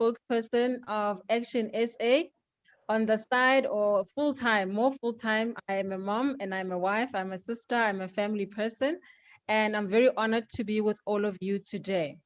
spokesperson of ActionSA. On the side or full-time, more full-time, I am a mom and I'm a wife, I'm a sister, I'm a family person, and I'm very honored to be with all of you today.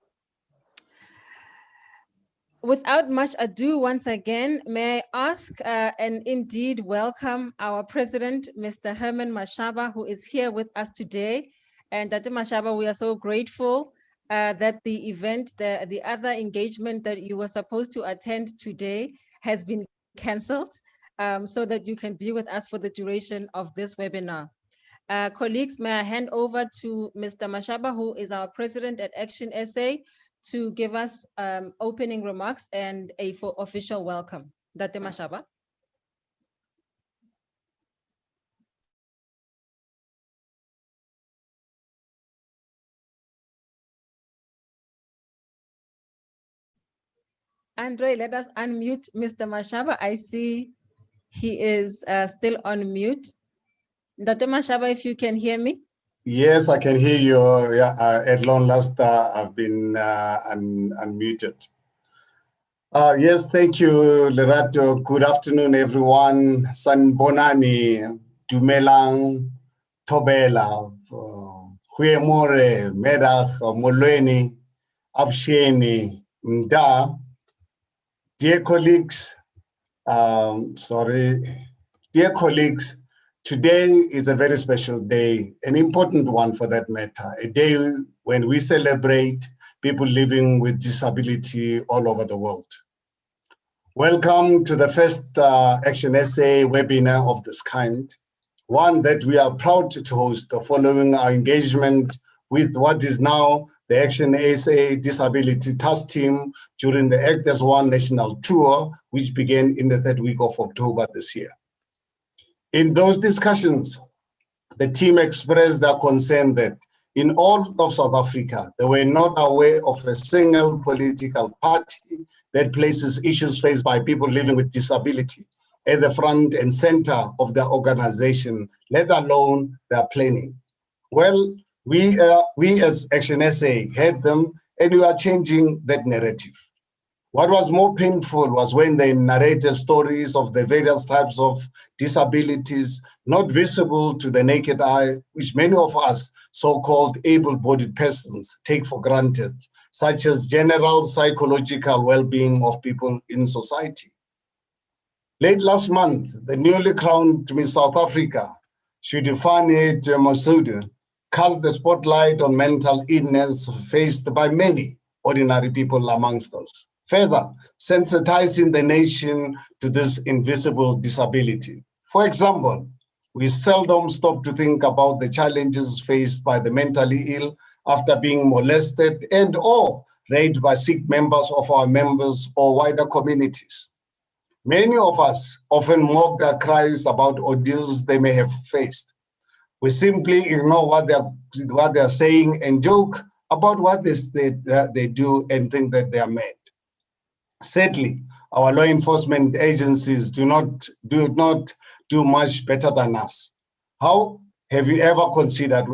Without much ado, once again, may I ask and indeed welcome our president, Mr. Herman Mashaba, who is here with us today. And Dr. Mashaba, we are so grateful that the event, the other engagement that you were supposed to attend today has been canceled, so that you can be with us for the duration of this webinar. Colleagues, may I hand over to Mr. Mashaba, who is our president at ActionSA, to give us opening remarks and a official welcome. Dr. Mashaba. Andre, let us unmute Mr. Mashaba. I see he is still on mute. Dr. Mashaba, if you can hear me. Yes, I can hear you. Yeah, at long last, I've been unmuted. Yes, thank you, Lerato. Good afternoon, everyone. Sanbonani, Dumelang, Tobela, Huemore, Medach, Molweni, Afsheni, Mda. Dear colleagues, dear colleagues, today is a very special day, an important one for that matter, a day when we celebrate people living with disability all over the world. Welcome to the first ActionSA webinar of this kind, one that we are proud to host following our engagement with what is now the ActionSA Disability Task Team during the Act as One national tour, which began in the third week of October this year. In those discussions, the team expressed their concern that in all of South Africa, they were not aware of a single political party that places issues faced by people living with disability at the front and center of their organization, let alone their planning. Well, we as ActionSA had them, and we are changing that narrative. What was more painful was when they narrated stories of the various types of disabilities not visible to the naked eye, which many of us so-called able-bodied persons take for granted, such as general psychological well-being of people in society. Late last month, the newly crowned Miss South Africa, Shudifane Masudu, cast the spotlight on mental illness faced by many ordinary people amongst us, further sensitizing the nation to this invisible disability. For example, we seldom stop to think about the challenges faced by the mentally ill after being molested and or raped by sick members of our members or wider communities. Many of us often mock their cries about ordeals they may have faced. We simply ignore what they're saying and joke about what they do and think that they are mad. Sadly, our law enforcement agencies do not do much better than us. How have you ever considered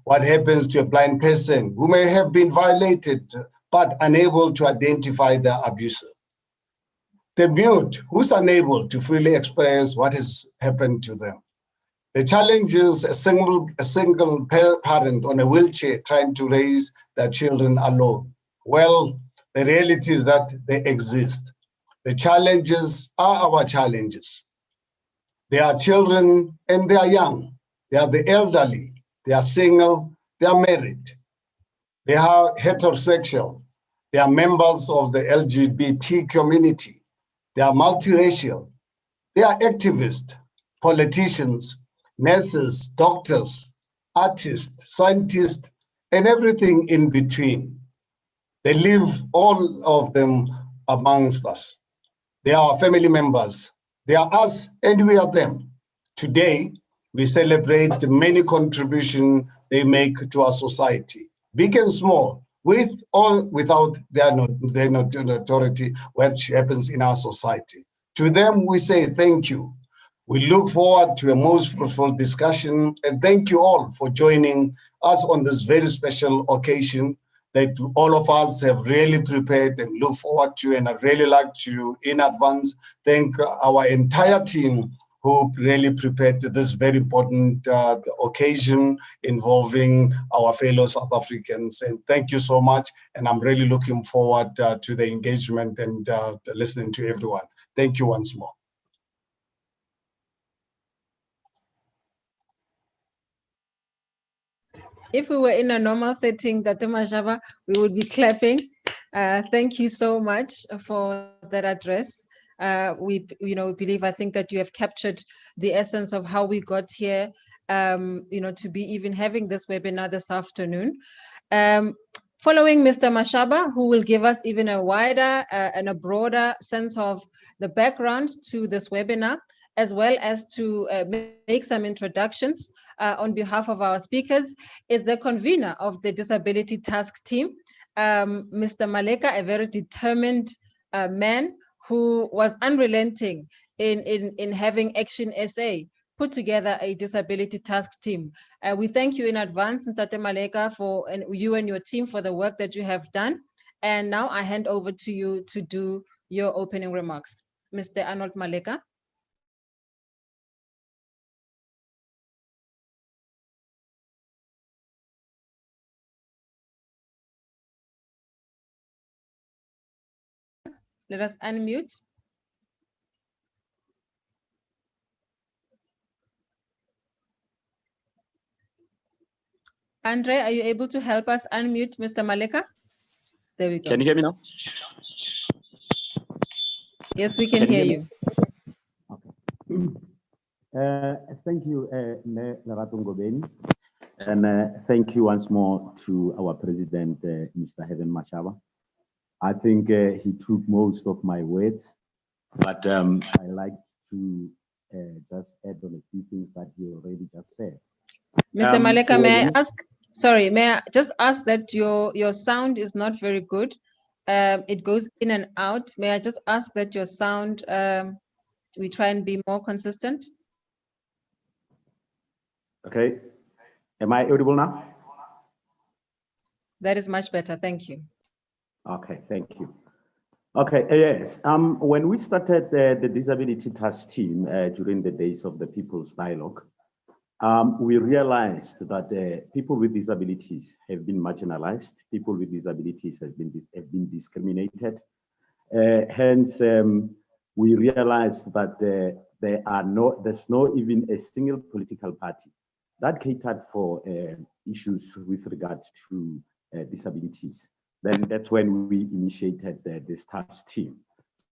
what happens to a blind person who may have been violated but unable to identify their abuser? The mute who's unable to freely express what has happened to them. The challenge is a single parent on a wheelchair trying to raise their children alone. Well, the reality is that they exist. The challenges are our challenges. They are children and they are young. They are the elderly. They are single. They are married. They are heterosexual. They are members of the LGBT community. They are multiracial. They are activists, politicians, nurses, doctors, artists, scientists, and everything in between. They live, all of them, amongst us. They are our family members. They are us and we are them. Today, we celebrate many contributions they make to our society, big and small, with or without their notoriety, which happens in our society. To them, we say thank you. We look forward to a most fruitful discussion, and thank you all for joining us on this very special occasion. that all of us have really prepared and look forward to, and I'd really like to, in advance, thank our entire team who really prepared this very important occasion involving our fellow South Africans. And thank you so much. And I'm really looking forward to the engagement and listening to everyone. Thank you once more. If we were in a normal setting, Dr. Mashaba, we would be clapping. Thank you so much for that address. We believe, I think that you have captured the essence of how we got here, to be even having this webinar this afternoon. Following Mr. Mashaba, who will give us even a wider and a broader sense of the background to this webinar, as well as to make some introductions on behalf of our speakers, is the convener of the Disability Task Team, Mr. Maleka, a very determined man who was unrelenting in having ActionSA put together a disability task team. We thank you in advance, Ntate Maleka, and you and your team for the work that you have done. And now I hand over to you to do your opening remarks. Mr. Arnold Maleka. Let us unmute. Andre, are you able to help us unmute Mr. Maleka? There we go. Can you hear me now? Yes, we can hear you. Okay. Thank you, Lerato Ngobeni. And thank you once more to our president, Mr. Herman Mashaba. I think he took most of my words, but I like to just add on a few things that he already just said. Mr. Maleka, may I just ask that your sound is not very good. It goes in and out. May I just ask that your sound, we try and be more consistent? Okay. Am I audible now? That is much better. Thank you. Okay, thank you. Okay, yes. When we started the Disability Task Team during the days of the People's Dialogue, we realized that people with disabilities have been marginalized. People with disabilities have been discriminated. Hence, we realized that there's no even a single political party that catered for issues with regards to disabilities. Then that's when we initiated this task team.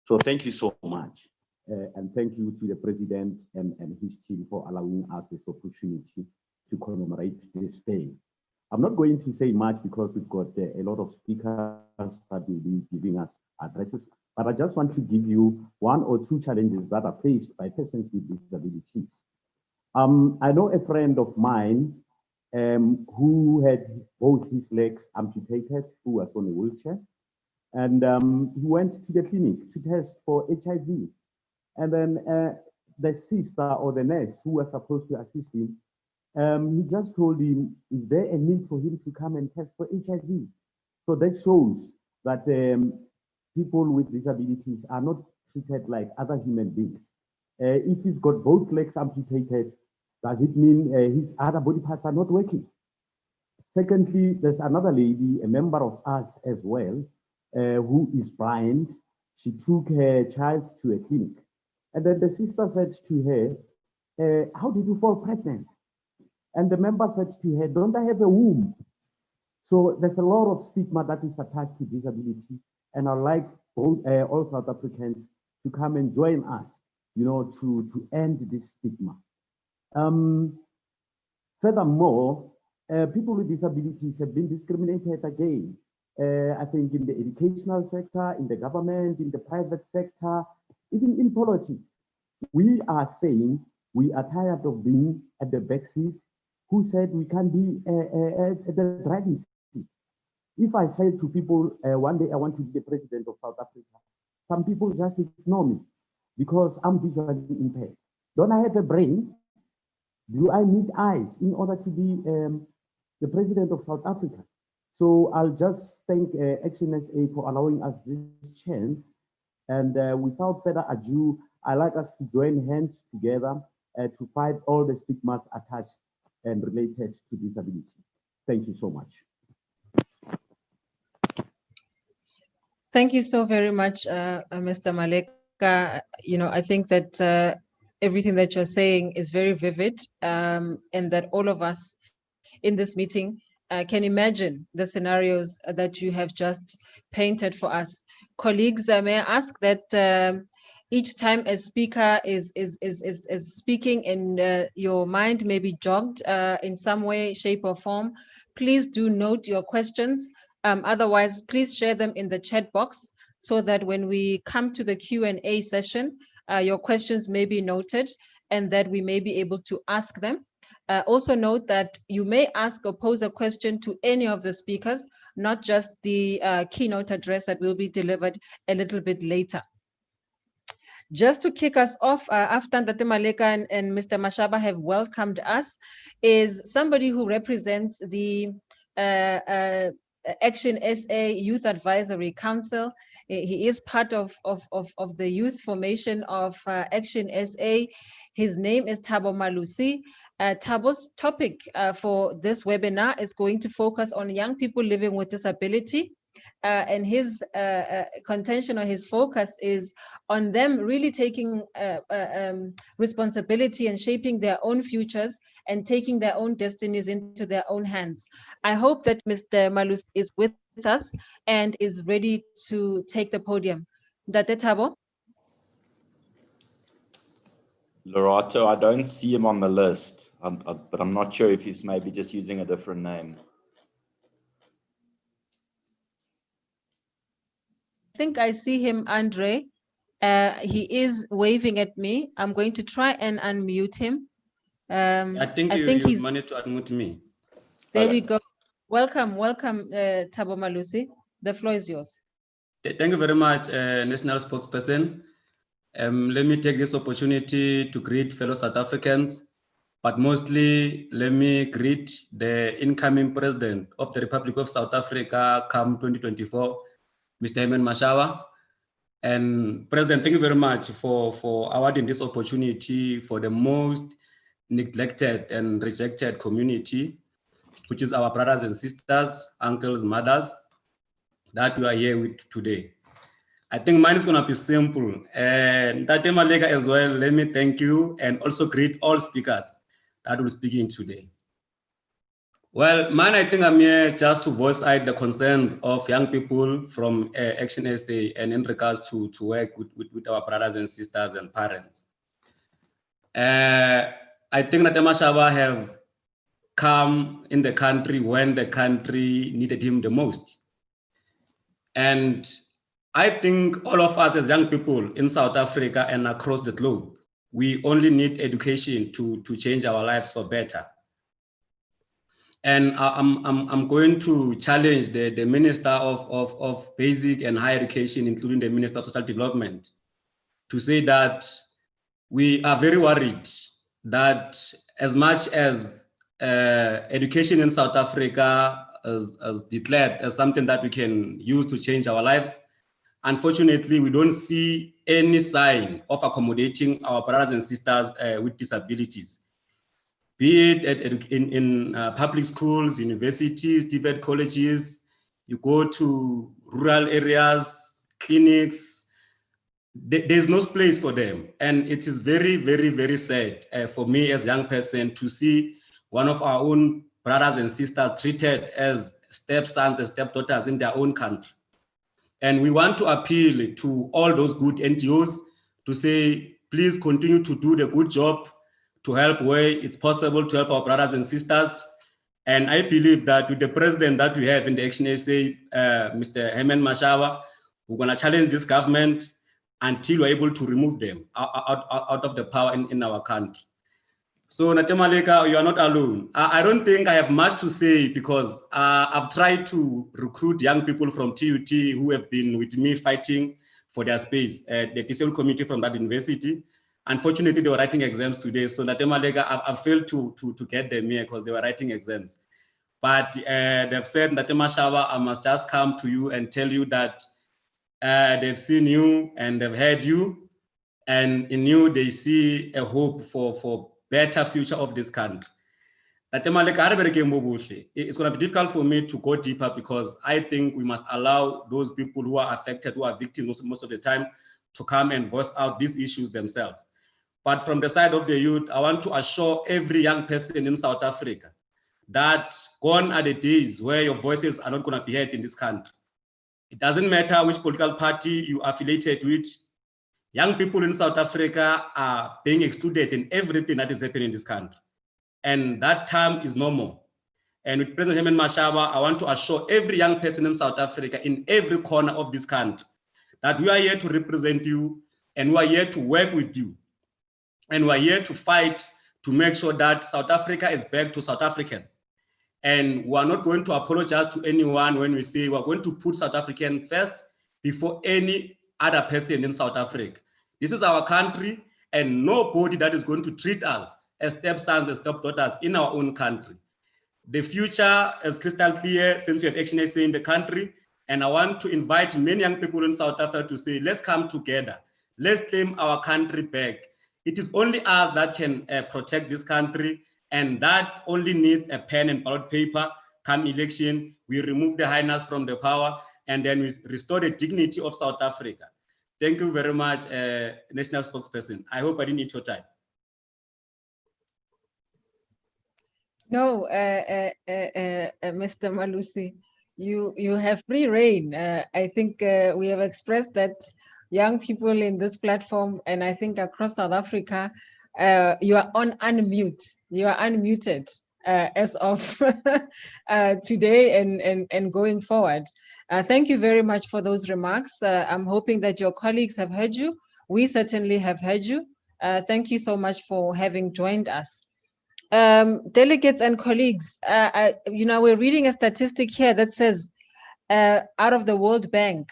So thank you so much. And thank you to the president and his team for allowing us this opportunity to commemorate this day. I'm not going to say much because we've got a lot of speakers that will be giving us addresses, but I just want to give you one or two challenges that are faced by persons with disabilities. I know a friend of mine who had both his legs amputated, who was on a wheelchair, and he went to the clinic to test for HIV. And then the sister or the nurse who was supposed to assist him, he just told him, is there a need for him to come and test for HIV? So that shows that people with disabilities are not treated like other human beings. If he's got both legs amputated, does it mean his other body parts are not working? Secondly, there's another lady, a member of us as well, who is blind. She took her child to a clinic. And then the sister said to her, how did you fall pregnant? And the member said to her, don't I have a womb? So there's a lot of stigma that is attached to disability. And I'd like all South Africans to come and join us, to end this stigma. Furthermore, people with disabilities have been discriminated again. I think in the educational sector, in the government, in the private sector, even in politics. We are saying we are tired of being at the back seat. Who said we can be at the driving seat? If I say to people, one day I want to be the president of South Africa, some people just ignore me because I'm visually impaired. Don't I have a brain? Do I need eyes in order to be the president of South Africa? So I'll just thank ActionSA for allowing us this chance. And without further ado, I'd like us to join hands together to fight all the stigmas attached and related to disability. Thank you so much. Thank you so very much, Mr. Maleka. I think that everything that you're saying is very vivid, and that all of us in this meeting can imagine the scenarios that you have just painted for us. Colleagues, may I ask that each time a speaker is speaking and your mind may be jogged in some way, shape or form, please do note your questions. Otherwise, please share them in the chat box so that when we come to the Q&A session, your questions may be noted and that we may be able to ask them. Also note that you may ask or pose a question to any of the speakers, not just the keynote address that will be delivered a little bit later. Just to kick us off, after Dr Maleka and Mr. Mashaba have welcomed us, is somebody who represents the ActionSA Youth Advisory Council. He is part of the youth formation of ActionSA. His name is Dr Makhosi. Tabo's topic for this webinar is going to focus on young people living with disability. And his contention or his focus is on them really taking responsibility and shaping their own futures and taking their own destinies into their own hands. I hope that Mr. Makhosi is with us and is ready to take the podium. Dr. Thabo? Lorato, I don't see him on the list, but I'm not sure if he's maybe just using a different name. I think I see him, Andre. He is waving at me. I'm going to try and unmute him. I think you managed to unmute me. There we go. Welcome, Dr Makhosi. The floor is yours. Thank you very much, National Spokesperson. Let me take this opportunity to greet fellow South Africans, but mostly let me greet the incoming President of the Republic of South Africa come 2024, Mr. Herman Mashaba. And President, thank you very much for awarding this opportunity for the most neglected and rejected community, which is our brothers and sisters, uncles, mothers, that we are here with today. I think mine is going to be simple. And Dr. Maleka as well, let me thank you and also greet all speakers that will be speaking today. Well, mine, I think I'm here just to voice out the concerns of young people from ActionSA and in regards to work with our brothers and sisters and parents. I think Dr. Mashaba have come in the country when the country needed him the most. And I think all of us as young people in South Africa and across the globe, we only need education to change our lives for better. And I'm going to challenge the Minister of Basic and Higher Education, including the Minister of Social Development, to say that we are very worried that as much as education in South Africa is declared as something that we can use to change our lives, unfortunately, we don't see any sign of accommodating our brothers and sisters with disabilities, be it in public schools, universities, different colleges. You go to rural areas, clinics, there's no place for them. And it is very, very, very sad for me as a young person to see one of our own brothers and sisters treated as stepsons and stepdaughters in their own country. And we want to appeal to all those good NGOs to say, please continue to do the good job to help where it's possible to help our brothers and sisters. And I believe that with the president that we have in the ActionSA, Mr. Herman Mashaba, we're going to challenge this government until we're able to remove them out of the power in our country. So Dr. Maleka, you are not alone. I don't think I have much to say because I've tried to recruit young people from TUT who have been with me fighting for their space, the disabled community from that university. Unfortunately, they were writing exams today. So Dr. Maleka, I failed to get them here because they were writing exams. but they've said that Mashaba, I must just come to you and tell you that they've seen you and they've heard you, and in you they see a hope for better future of this country. It's going to be difficult for me to go deeper because I think we must allow those people who are affected, who are victims most of the time, to come and voice out these issues themselves. But from the side of the youth, I want to assure every young person in South Africa that gone are the days where your voices are not going to be heard in this country. It doesn't matter which political party you are affiliated with. Young people in South Africa are being excluded in everything that is happening in this country. And that time is no more. And with President Herman Mashaba, I want to assure every young person in South Africa, in every corner of this country, that we are here to represent you and we are here to work with you. And we are here to fight to make sure that South Africa is back to South Africans. And we are not going to apologize to anyone when we say we are going to put South African first before any other person in South Africa. This is our country, and nobody that is going to treat us as stepsons and stepdaughters in our own country. The future is crystal clear since we have ActionSA in the country, and I want to invite many young people in South Africa to say, let's come together. Let's claim our country back. It is only us that can protect this country, and that only needs a pen and ballot paper. Come election, we remove the highness from the power, and then we restore the dignity of South Africa. Thank you very much, National Spokesperson. I hope I didn't eat your time. No, Mr. Malusi, you have free reign. I think we have expressed that young people in this platform, and I think across South Africa, you are on unmute. You are unmuted as of today and going forward. Thank you very much for those remarks. I'm hoping that your colleagues have heard you. We certainly have heard you. Thank you so much for having joined us. Delegates and colleagues, we're reading a statistic here that says out of the World Bank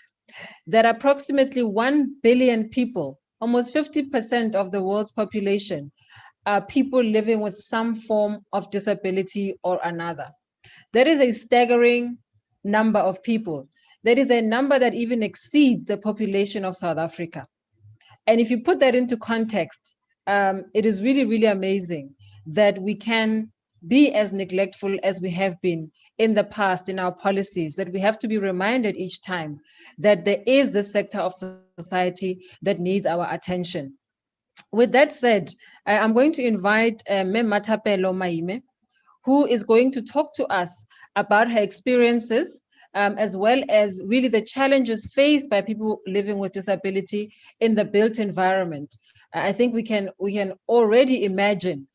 that approximately 1 billion people, almost 50% of the world's population, are people living with some form of disability or another. That is a staggering number of people. That is a number that even exceeds the population of South Africa. And if you put that into context, it is really, really amazing that we can be as neglectful as we have been in the past in our policies, that we have to be reminded each time that there is this sector of society that needs our attention. With that said, I'm going to invite Mem Matapelo Maime, who is going to talk to us about her experiences, as well as really the challenges faced by people living with disability in the built environment. I think we can already imagine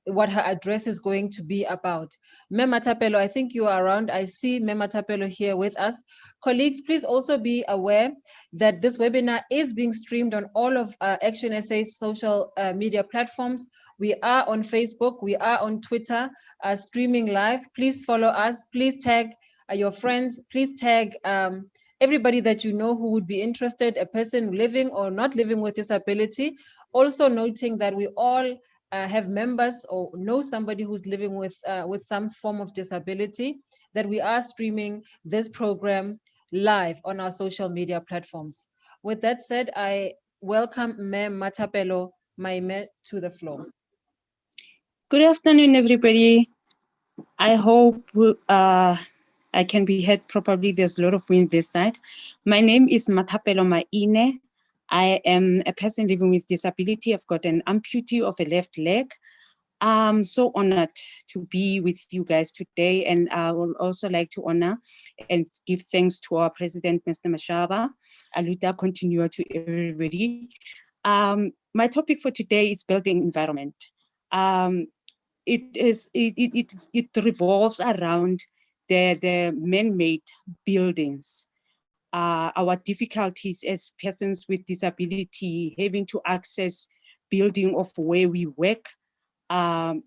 what her address is going to be about. Mem Matapelo, I think you are around. I see Mem Matapelo here with us. Colleagues, please also be aware that this webinar is being streamed on all of ActionSA's social media platforms. We are on Facebook, we are on Twitter, streaming live. Please follow us, please tag your friends, please tag everybody that you know who would be interested, a person living or not living with disability. Also noting that we all have members or know somebody who's living with some form of disability, that we are streaming this program live on our social media platforms. With that said, I welcome Mem Matapelo Maime to the floor. Good afternoon, everybody. I hope I can be heard properly. There's a lot of wind this side. My name is Matapelo Maine. I am a person living with disability. I've got an amputee of a left leg. I'm so honored to be with you guys today, and I would also like to honor and give thanks to our President, Mr. Mashaba. Aluta continue to everybody. My topic for today is building environment. It revolves around the man-made buildings. Our difficulties as persons with disability, having to access building of where we work,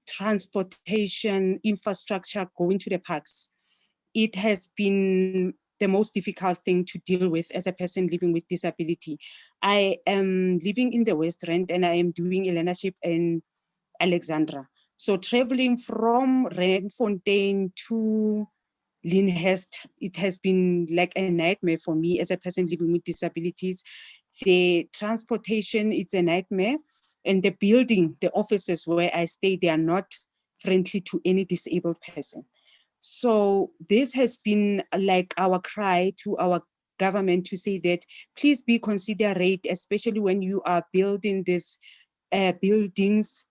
transportation, infrastructure, going to the parks. It has been the most difficult thing to deal with as a person living with disability. I am living in the West Rand and I am doing a learnership in Alexandra. So traveling from Randfontein to Lyndhurst, it has been like a nightmare for me as a person living with disabilities. The transportation, it's a nightmare. And the building, the offices where I stay, they are not friendly to any disabled person. So this has been like our cry to our government to say that please be considerate, especially when you are building these buildings.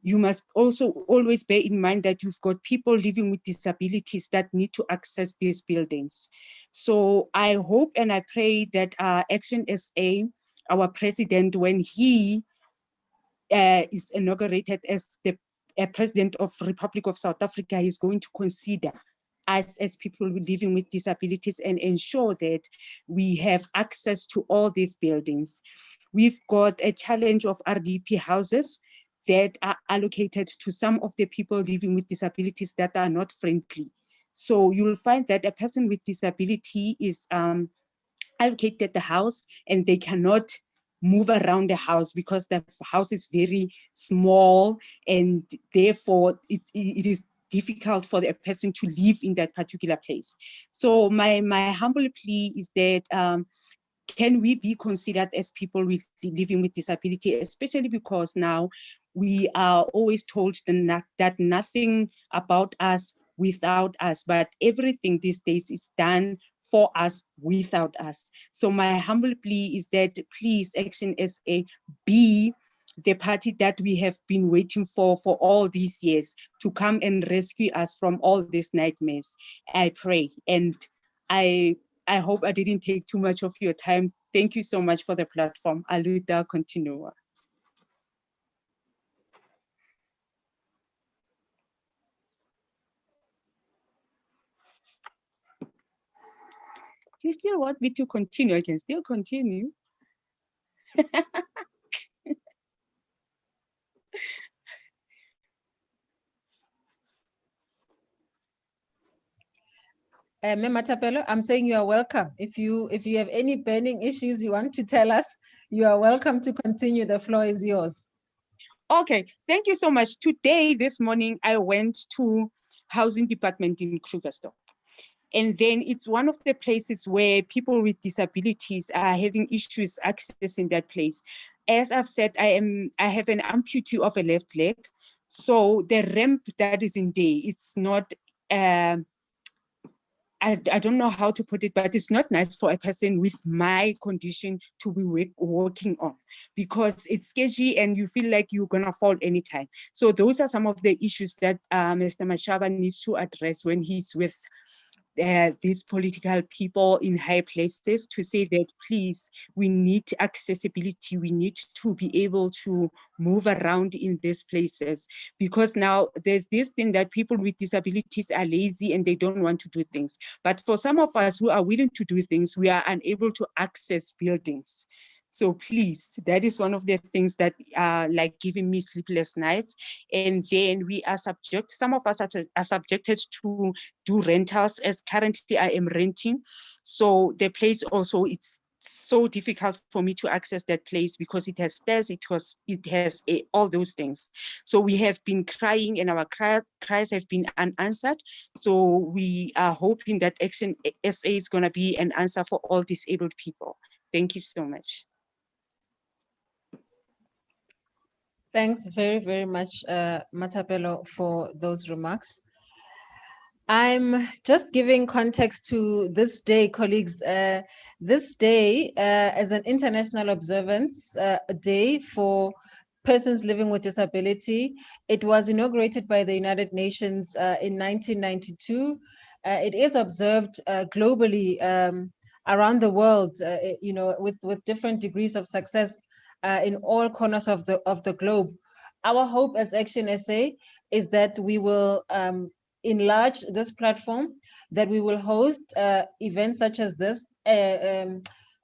You must also always bear in mind that you've got people living with disabilities that need to access these buildings. So I hope and I pray that ActionSA, our president, when he is inaugurated as the president of Republic of South Africa, is going to consider us as people living with disabilities and ensure that we have access to all these buildings. We've got a challenge of RDP houses that are allocated to some of the people living with disabilities that are not friendly. So you'll find that a person with disability is allocated the house and they cannot move around the house because the house is very small, and therefore it is difficult for the person to live in that particular place. So my humble plea is that can we be considered as people living with disability, especially because now we are always told that nothing about us without us, but everything these days is done for us without us. So my humble plea is that please ActionSA be the party that we have been waiting for all these years to come and rescue us from all these nightmares. I pray, and I hope I didn't take too much of your time. Thank you so much for the platform. Aluta continua. Do you still want me to continue? I can still continue. Ma'am Matapelo, I'm saying you are welcome. If you have any burning issues you want to tell us, you are welcome to continue. The floor is yours. Okay, thank you so much. Today, this morning, I went to housing department in Krugersdorp. And then it's one of the places where people with disabilities are having issues accessing that place. As I've said, I have an amputee of a left leg. So the ramp that is in there, it's not, I don't know how to put it, but it's not nice for a person with my condition to be working on, because it's sketchy and you feel like you're gonna fall anytime. So those are some of the issues that Mr. Mashaba needs to address when he's with these political people in high places, to say that please, we need accessibility, we need to be able to move around in these places, because now there's this thing that people with disabilities are lazy and they don't want to do things. But for some of us who are willing to do things, we are unable to access buildings. So please, that is one of the things that are like giving me sleepless nights. And then we are some of us are subjected to do rentals, as currently I am renting. So the place also, it's so difficult for me to access that place because it has stairs, it has all those things. So we have been crying and our cries have been unanswered. So we are hoping that ActionSA is going to be an answer for all disabled people. Thank you so much. Thanks very, very much, Matapelo, for those remarks. I'm just giving context to this day, colleagues. This day, as an international observance day for persons living with disability, it was inaugurated by the United Nations in 1992. It is observed globally around the world, you know, with different degrees of success in all corners of the globe. Our hope as ActionSA is that we will enlarge this platform, that we will host events such as this,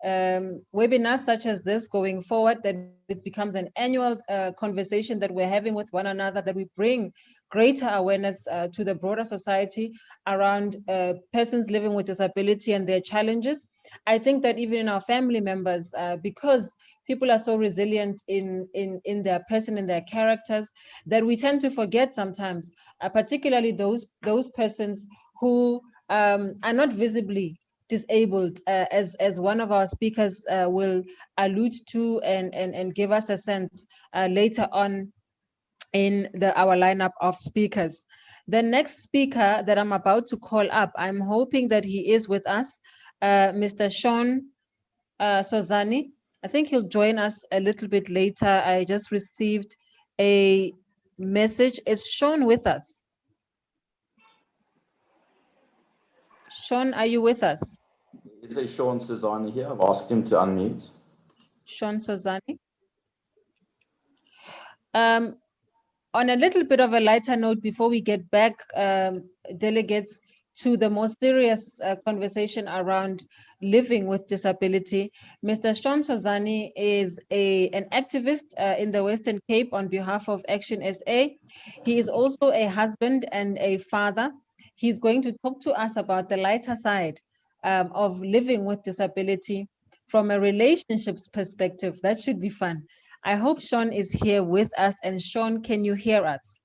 webinars such as this going forward, that it becomes an annual conversation that we're having with one another, that we bring greater awareness to the broader society around persons living with disability and their challenges. I think that even in our family members, because people are so resilient in their person and their characters, that we tend to forget sometimes, particularly those persons who are not visibly disabled, as one of our speakers will allude to and give us a sense later on in our lineup of speakers. The next speaker that I'm about to call up, I'm hoping that he is with us, Mr. Sean Sozani. I think he'll join us a little bit later. I just received a message. Is Sean with us? Sean, are you with us? Is a Sean Sozani here? I've asked him to unmute. Sean Sozani. On a little bit of a lighter note, before we get back, delegates, to the more serious conversation around living with disability, Mr. Sean Sozani is an activist in the Western Cape on behalf of ActionSA. He is also a husband and a father. He's going to talk to us about the lighter side of living with disability from a relationships perspective. That should be fun. I hope Sean is here with us. And Sean, can you hear us?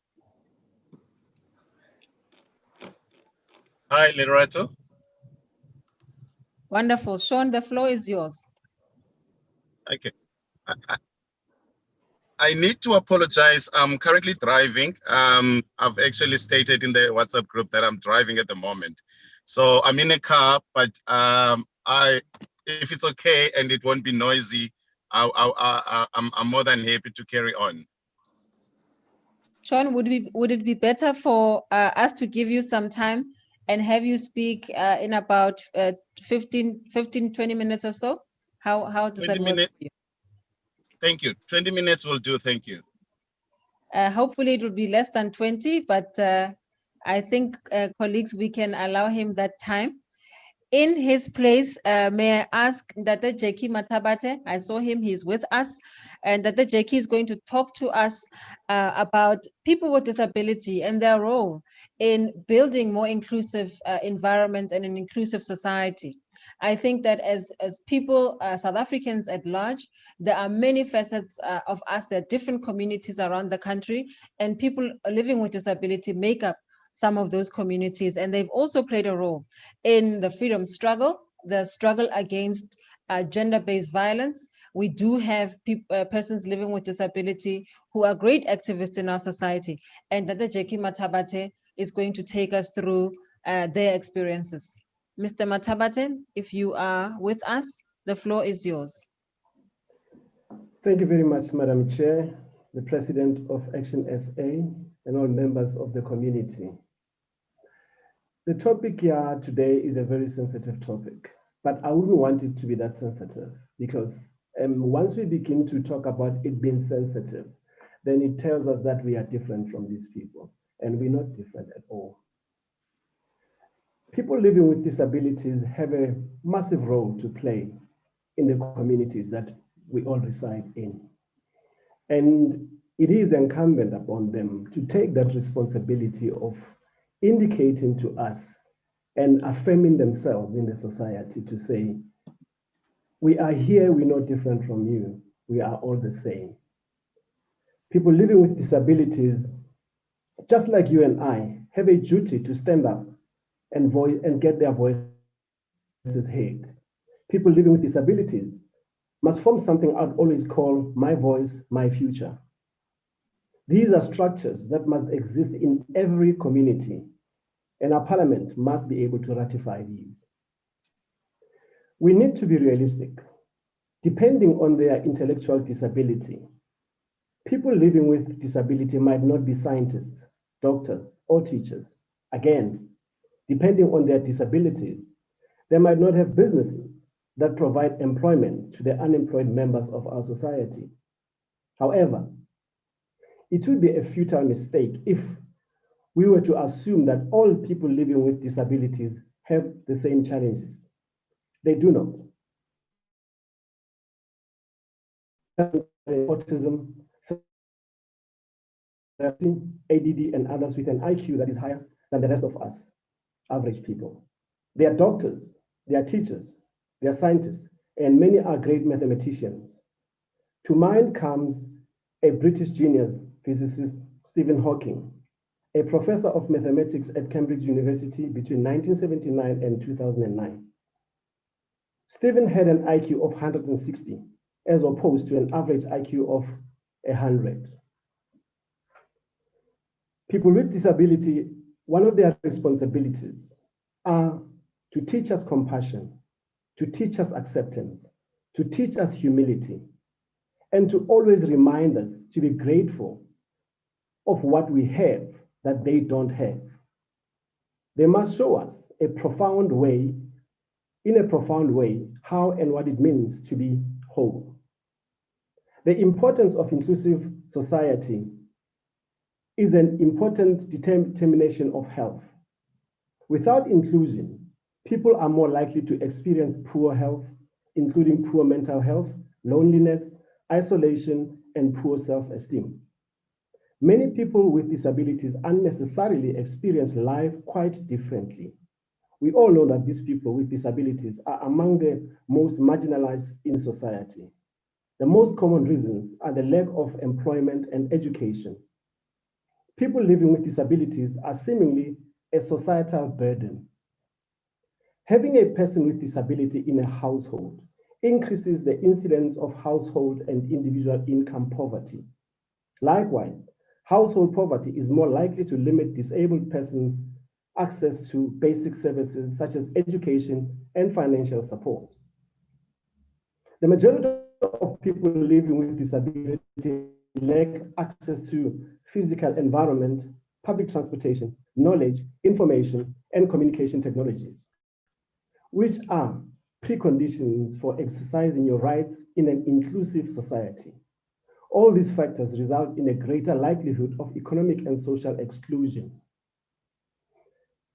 Hi, Lerato. Wonderful. Sean, the floor is yours. Okay. I need to apologize. I'm currently driving. I've actually stated in the WhatsApp group that I'm driving at the moment. So I'm in a car, but if it's okay and it won't be noisy, I'm more than happy to carry on. Sean, would it be better for us to give you some time and have you speak in about 15, 20 minutes or so? How does that work for you? Thank you. 20 minutes will do. Thank you. Hopefully it will be less than 20, but I think, colleagues, we can allow him that time. In his place, may I ask Dr. Jackie Matabate? I saw him, he's with us. And Dr. Jackie is going to talk to us about people with disability and their role in building more inclusive environment and an inclusive society. I think that as people, South Africans at large, there are many facets of us, there are different communities around the country, and people living with disability make up some of those communities, and they've also played a role in the freedom struggle, the struggle against gender-based violence. We do have persons living with disability who are great activists in our society, and Dr. Jackie Matabate is going to take us through their experiences. Mr. Matabate, if you are with us, the floor is yours. Thank you very much, Madam Chair, the President of ActionSA, and all members of the community. The topic here today is a very sensitive topic, but I wouldn't want it to be that sensitive, because once we begin to talk about it being sensitive, then it tells us that we are different from these people, and we're not different at all. People living with disabilities have a massive role to play in the communities that we all reside in. And it is incumbent upon them to take that responsibility of indicating to us and affirming themselves in the society to say, we are here, we're not different from you, we are all the same. People living with disabilities, just like you and I, have a duty to stand up and get their voices heard. People living with disabilities must form something I'd always call my voice, my future. These are structures that must exist in every community, and our parliament must be able to ratify these. We need to be realistic. Depending on their intellectual disability, people living with disability might not be scientists, doctors, or teachers. Again, depending on their disabilities, they might not have businesses that provide employment to the unemployed members of our society. However, it would be a futile mistake if we were to assume that all people living with disabilities have the same challenges. They do not. autism, ADD, and others with an IQ that is higher than the rest of us, average people. They are doctors, they are teachers, they are scientists, and many are great mathematicians. To mind comes a British genius physicist, Stephen Hawking, a professor of mathematics at Cambridge University between 1979 and 2009. Stephen had an IQ of 160, as opposed to an average IQ of 100. People with disability, one of their responsibilities are to teach us compassion, to teach us acceptance, to teach us humility, and to always remind us to be grateful of what we have that they don't have. They must show us in a profound way, how and what it means to be whole. The importance of inclusive society is an important determination of health. Without inclusion, people are more likely to experience poor health, including poor mental health, loneliness, isolation, and poor self-esteem. Many people with disabilities unnecessarily experience life quite differently. We all know that these people with disabilities are among the most marginalized in society. The most common reasons are the lack of employment and education. People living with disabilities are seemingly a societal burden. Having a person with disability in a household increases the incidence of household and individual income poverty. Likewise, household poverty is more likely to limit disabled persons' access to basic services such as education and financial support. The majority of people living with disability lack access to physical environment, public transportation, knowledge, information, and communication technologies, which are preconditions for exercising your rights in an inclusive society. All these factors result in a greater likelihood of economic and social exclusion.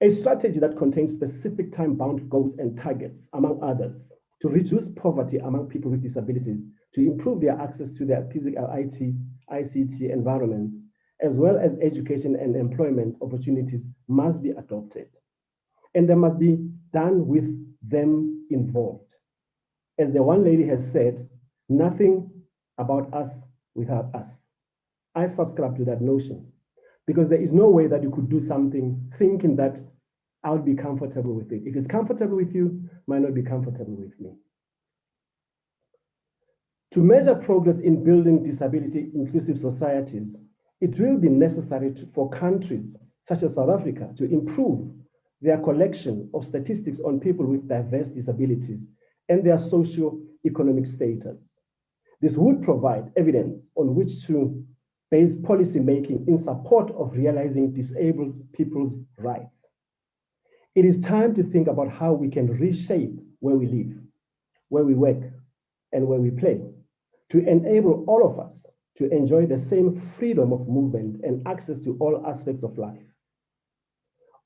A strategy that contains specific time-bound goals and targets, among others, to reduce poverty among people with disabilities, to improve their access to their physical IT, ICT environments, as well as education and employment opportunities must be adopted. And they must be done with them involved. As the one lady has said, nothing about us without us. I subscribe to that notion because there is no way that you could do something thinking that I would be comfortable with it. If it's comfortable with you, it might not be comfortable with me. To measure progress in building disability inclusive societies, it will be necessary for countries such as South Africa to improve their collection of statistics on people with diverse disabilities and their socio-economic status. This would provide evidence on which to base policy making in support of realizing disabled people's rights. It is time to think about how we can reshape where we live, where we work, and where we play, to enable all of us to enjoy the same freedom of movement and access to all aspects of life.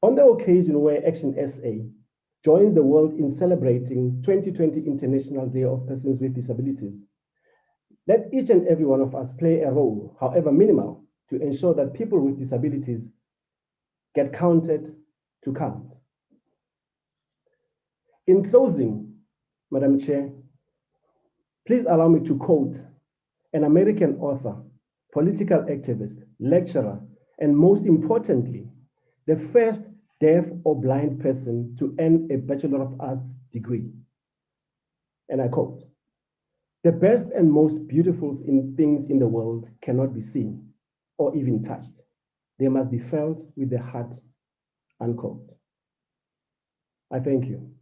On the occasion where ActionSA joins the world in celebrating 2020 International Day of Persons with Disabilities, let each and every one of us play a role, however minimal, to ensure that people with disabilities get counted to count. In closing, Madam Chair, please allow me to quote an American author, political activist, lecturer, and most importantly, the first deaf or blind person to earn a Bachelor of Arts degree. And I quote, "The best and most beautiful things in the world cannot be seen or even touched. They must be felt with the heart," unquote. I thank you.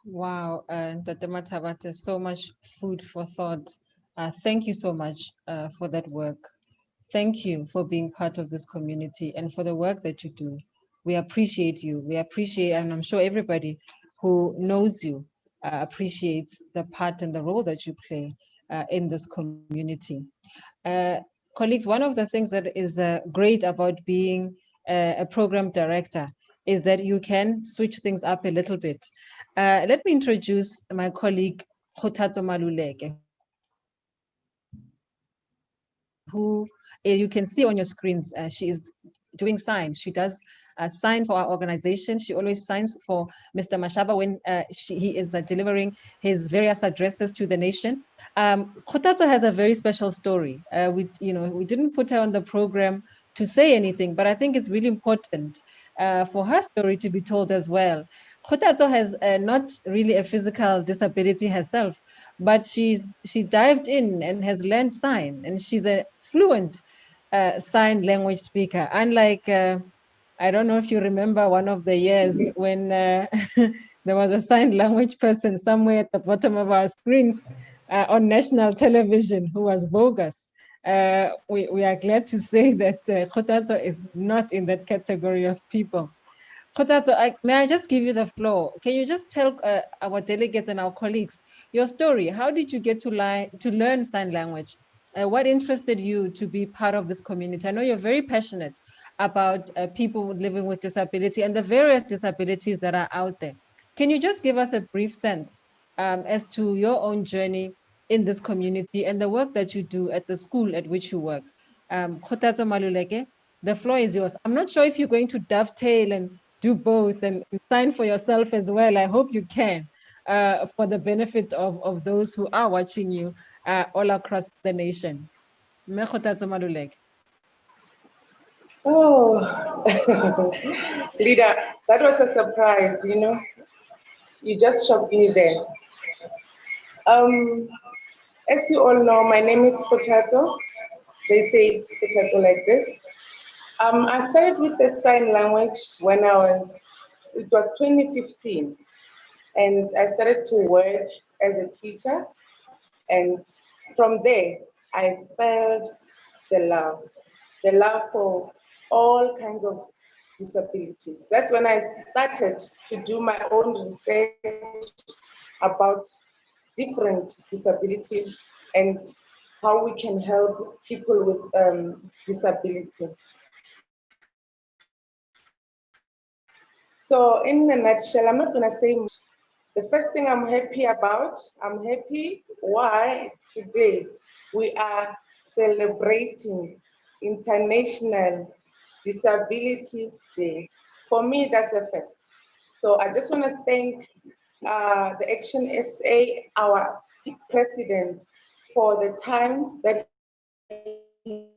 Wow, Dr. Mathabate, so much food for thought. Thank you so much for that work. Thank you for being part of this community and for the work that you do. We appreciate you. We appreciate, and I'm sure everybody who knows you appreciates the part and the role that you play in this community. Colleagues, one of the things that is great about being a program director is that you can switch things up a little bit. Let me introduce my colleague, Khotatso Maluleke, who you can see on your screens. She is doing signs. She does sign for our organization. She always signs for Mr. Mashaba when he is delivering his various addresses to the nation. Khotatso has a very special story. We didn't put her on the program to say anything, but I think it's really important for her story to be told as well. Khotatso has not really a physical disability herself, but she dived in and has learned sign, and she's a fluent sign language speaker. Unlike, I don't know if you remember one of the years when there was a sign language person somewhere at the bottom of our screens on national television who was bogus. We are glad to say that Khotatso is not in that category of people. Khotatso, may I just give you the floor? Can you just tell our delegates and our colleagues your story? How did you get to learn sign language? What interested you to be part of this community? I know you're very passionate about people living with disability and the various disabilities that are out there. Can you just give us a brief sense as to your own journey in this community and the work that you do at the school at which you work? Khotatso Maluleke, the floor is yours. I'm not sure if you're going to dovetail and do both and sign for yourself as well. I hope you can for the benefit of those who are watching you all across the nation. Oh, leader, that was a surprise, you know. You just shocked me there. As you all know, my name is Khotatso. They say it's Khotatso like this. I started with the sign language when it was 2015. And I started to work as a teacher. And from there, I felt the love for all kinds of disabilities. That's when I started to do my own research about different disabilities and how we can help people with disabilities. So in a nutshell, I'm not gonna say much. The first thing I'm happy why today we are celebrating International Disability Day. For me, that's a first. So I just want to thank the ActionSA, our president, for the time that he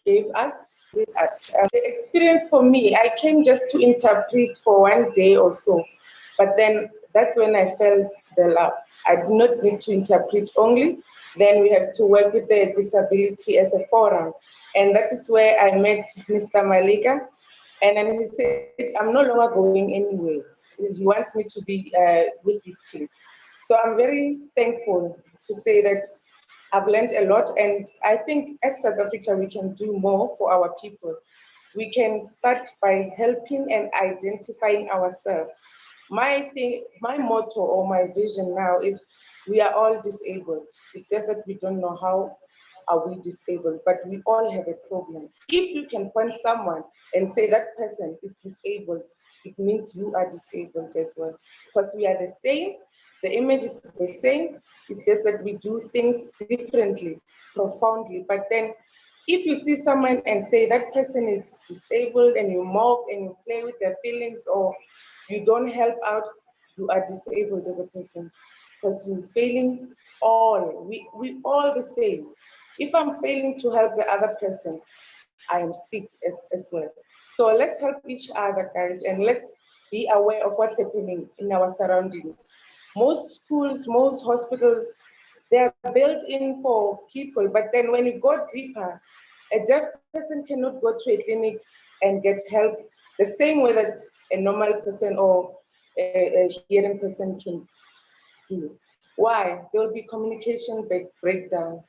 gave us with us. The experience for me, I came just to interpret for one day or so, but then that's when I felt the love. I do not need to interpret only. Then we have to work with the disability as a forum. And that is where I met Mr. Malika. And then he said, I'm no longer going anywhere. He wants me to be with his team. So I'm very thankful to say that I've learned a lot. And I think as South Africa, we can do more for our people. We can start by helping and identifying ourselves. My motto or my vision now is we are all disabled. It's just that we don't know how are we disabled, but we all have a problem. If you can point someone and say that person is disabled, it means you are disabled as well. Because we are the same, the image is the same, it's just that we do things differently, profoundly. But then if you see someone and say that person is disabled and you mock and you play with their feelings or you don't help out, you are disabled as a person. Because you're failing all, we all the same. If I'm failing to help the other person, I am sick as well. So let's help each other, guys, and let's be aware of what's happening in our surroundings. Most schools, most hospitals, they are built in for people, but then when you go deeper, a deaf person cannot go to a clinic and get help the same way that a normal person or a hearing person can do. Why? There will be communication breakdown.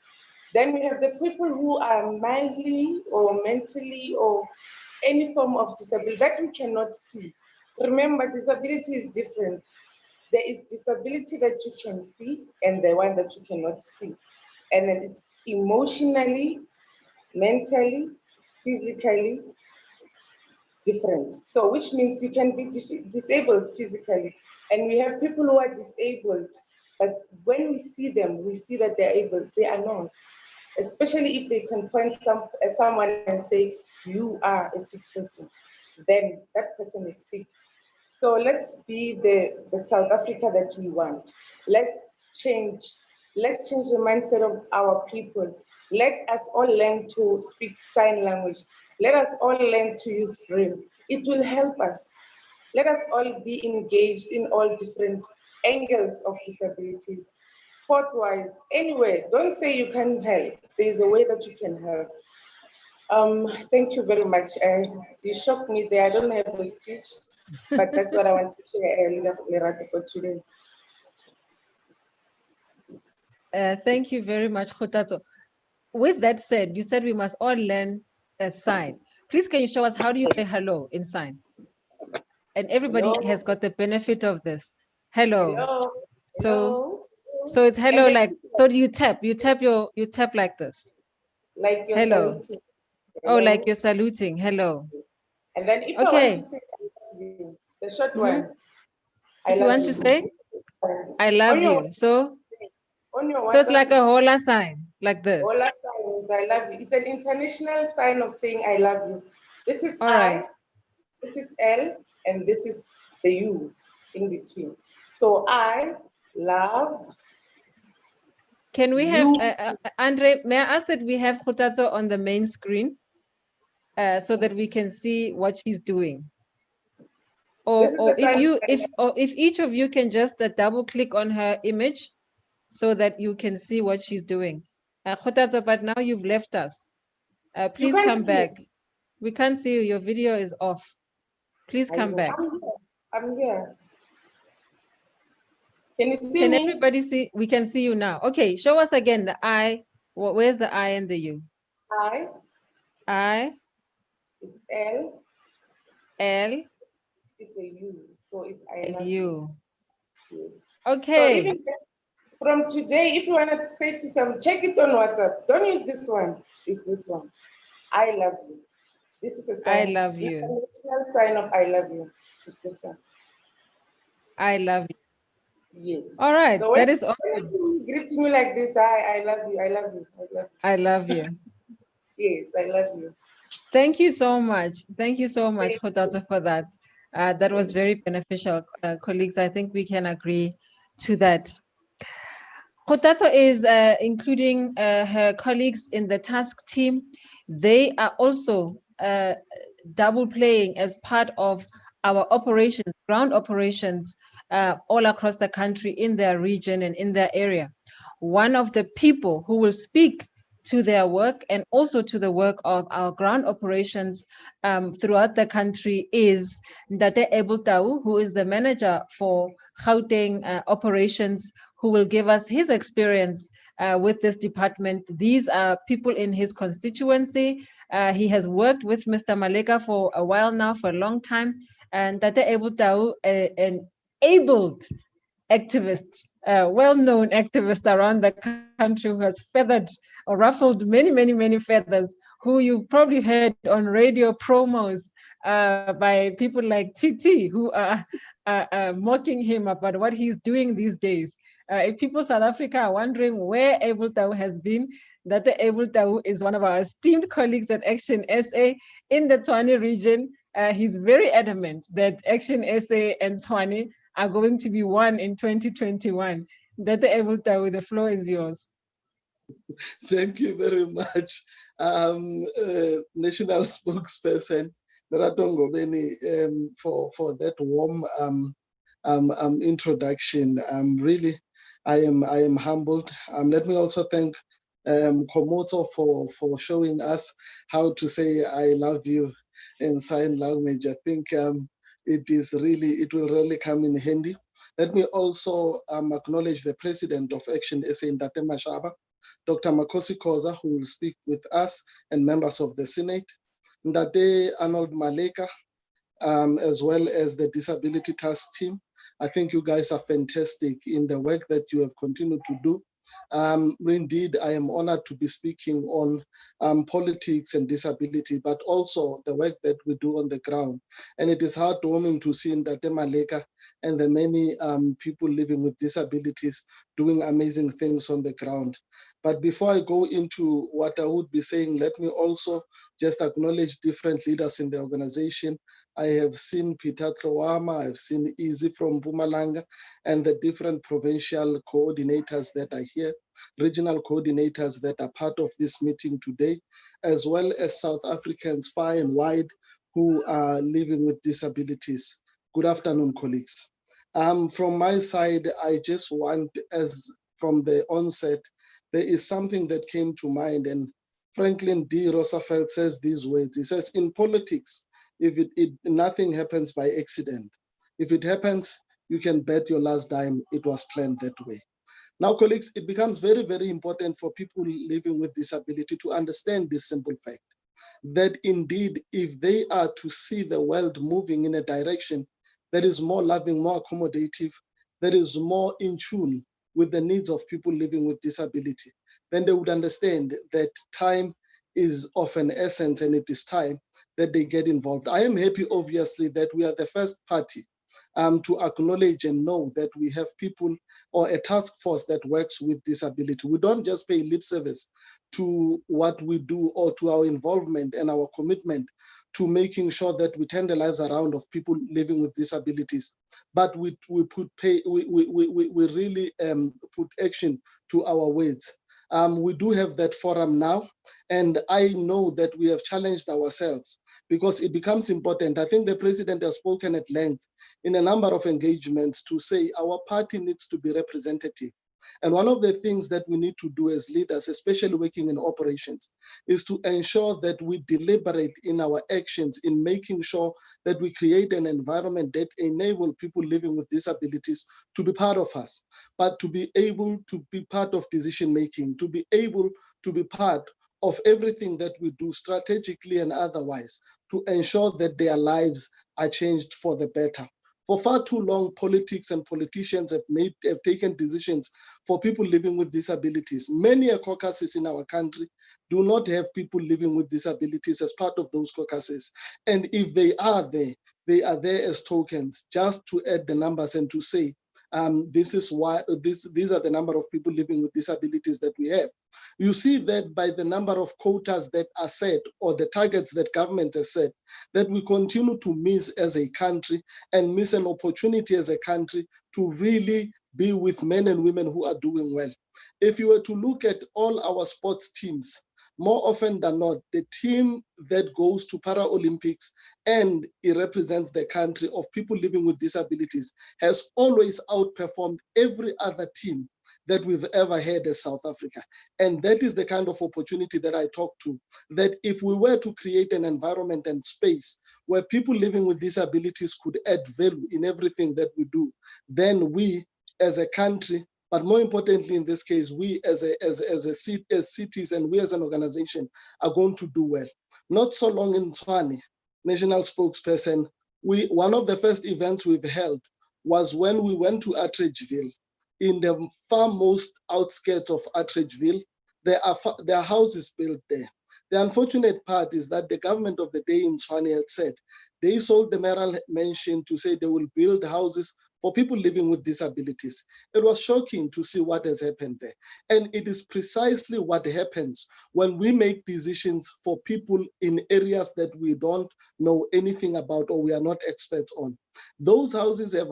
Then we have the people who are mildly or mentally or any form of disability that we cannot see. Remember, disability is different. There is disability that you can see and the one that you cannot see. And then it's emotionally, mentally, physically different. So which means you can be disabled physically. And we have people who are disabled But when we see them, we see that they're able, they are not. Especially if they can point someone and say, you are a sick person, then that person is sick. So let's be the South Africa that we want. Let's change the mindset of our people. Let us all learn to speak sign language. Let us all learn to use Braille. It will help us. Let us all be engaged in all different angles of disabilities. Sport-wise, anyway, don't say you can't help. There is a way that you can help. Thank you very much. You shocked me there. I don't have a speech, but that's what I want to share, Lerato, for today. Thank you very much, Khotazo. With that said, you said we must all learn a sign. Please, can you show us how do you say hello in sign? And everybody Hello. has got the benefit of this. Hello. Hello. So, Hello. it's hello, like, so you tap like this. Like you're hello. saluting. Oh, Hello. like you're saluting. Hello. And then if I Okay. want to say I love you, the short one. If you want to say, I love you. So it's like a hola sign, like this. Hola sign is I love you. It's an international sign of saying I love you. This is All right. this is L, and this is the U in between. So I love. Can we have, Andre, may I ask that we have Khotazo on the main screen so that we can see what she's doing? Or if each of you can just double click on her image so that you can see what she's doing. Khotazo, but now you've left us. Please come back. We can't see you. Your video is off. Please come back. I'm here. Can you see Can me? everybody see? We can see you now. Okay, show us again the I. Where's the I and the U? I. It's L. L. It's a U. So it's I love you. Yes. Okay. So even from today, if you want to say to some, check it on WhatsApp. Don't use this one. It's this one. I love you. This is a sign. I love you. International sign of I love you. It's this one. I love you. Yes. All right. So that is awesome. when greeting me like this, I love you. I love you. I love you. I love you. Yes, I love you. Thank you so much. Thank you so much, Khotazo, for that. That was very beneficial, colleagues. I think we can agree to that. Khotazo is including her colleagues in the task team. They are also double playing as part of our operations, ground operations all across the country in their region and in their area. One of the people who will speak to their work and also to the work of our ground operations throughout the country is Ndate Ebutau, who is the manager for Gauteng operations, who will give us his experience with this department. These are people in his constituency. He has worked with Mr. Maleka for a while now, for a long time. And Tate Ebutau, an abled activist, well-known activist around the country who has feathered or ruffled many, many, many feathers, who you probably heard on radio promos by people like TT, who are mocking him about what he's doing these days. If people in South Africa are wondering where Ebutau has been, that Ebutau is one of our esteemed colleagues at ActionSA in the Tshwane region. He's very adamant that ActionSA and Tshwane are going to be one in 2021. Dr. Ebutau, the floor is yours. Thank you very much, National Spokesperson Lerato Ngobeni, for that warm introduction. Really, I am humbled. Let me also thank Komoto for showing us how to say "I love you" in sign language. I think it will really come in handy. Let me also acknowledge the president of ActionSA, Dr Dr. Makhosi Khoza, who will speak with us, and members of the Senate, Ndate Arnold Maleka, as well as the Disability Task Team. I think you guys are fantastic in the work that you have continued to do Indeed, I am honored to be speaking on politics and disability, but also the work that we do on the ground. And it is heartwarming to see in Dr. Maleka and the many people living with disabilities doing amazing things on the ground. But before I go into what I would be saying, let me also just acknowledge different leaders in the organization. I have seen Peter Tlowama, I've seen Izzy from Mpumalanga, and the different provincial coordinators that are here, regional coordinators that are part of this meeting today, as well as South Africans far and wide who are living with disabilities. Good afternoon, colleagues. From my side, I just want, as from the onset, there is something that came to mind, and Franklin D. Roosevelt says these words. He says, in politics, if nothing happens by accident. If it happens, you can bet your last dime it was planned that way. Now, colleagues, it becomes very, very important for people living with disability to understand this simple fact, that indeed, if they are to see the world moving in a direction that is more loving, more accommodative, that is more in tune with the needs of people living with disability, then they would understand that time is of an essence, and it is time that they get involved. I am happy, obviously, that we are the first party to acknowledge and know that we have people or a task force that works with disability. We don't just pay lip service to what we do or to our involvement and our commitment to making sure that we turn the lives around of people living with disabilities, but we really put action to our words. We do have that forum now, and I know that we have challenged ourselves because it becomes important. I think the president has spoken at length in a number of engagements to say our party needs to be representative. And one of the things that we need to do as leaders, especially working in operations, is to ensure that we deliberate in our actions in making sure that we create an environment that enables people living with disabilities to be part of us, but to be able to be part of decision making, to be able to be part of everything that we do strategically and otherwise to ensure that their lives are changed for the better. For far too long, politics and politicians have taken decisions for people living with disabilities. Many caucuses in our country do not have people living with disabilities as part of those caucuses. And if they are there as tokens, just to add the numbers and to say, this is why these are the number of people living with disabilities that we have. You see that by the number of quotas that are set or the targets that government has set, that we continue to miss as a country and miss an opportunity as a country to really be with men and women who are doing well. If you were to look at all our sports teams, more often than not, the team that goes to Paralympics and it represents the country of people living with disabilities has always outperformed every other team that we've ever had as South Africa. And that is the kind of opportunity that I talk to, that if we were to create an environment and space where people living with disabilities could add value in everything that we do, then we as a country, but more importantly in this case, we as cities and we as an organization are going to do well. Not so long in Tshwane, national spokesperson, one of the first events we've held was when we went to Atteridgeville. In the far most outskirts of Atteridgeville, there are houses built there. The unfortunate part is that the government of the day in Tshwane had said they sold the Meral Mansion to say they will build houses for people living with disabilities. It was shocking to see what has happened there. And it is precisely what happens when we make decisions for people in areas that we don't know anything about or we are not experts on. Those houses have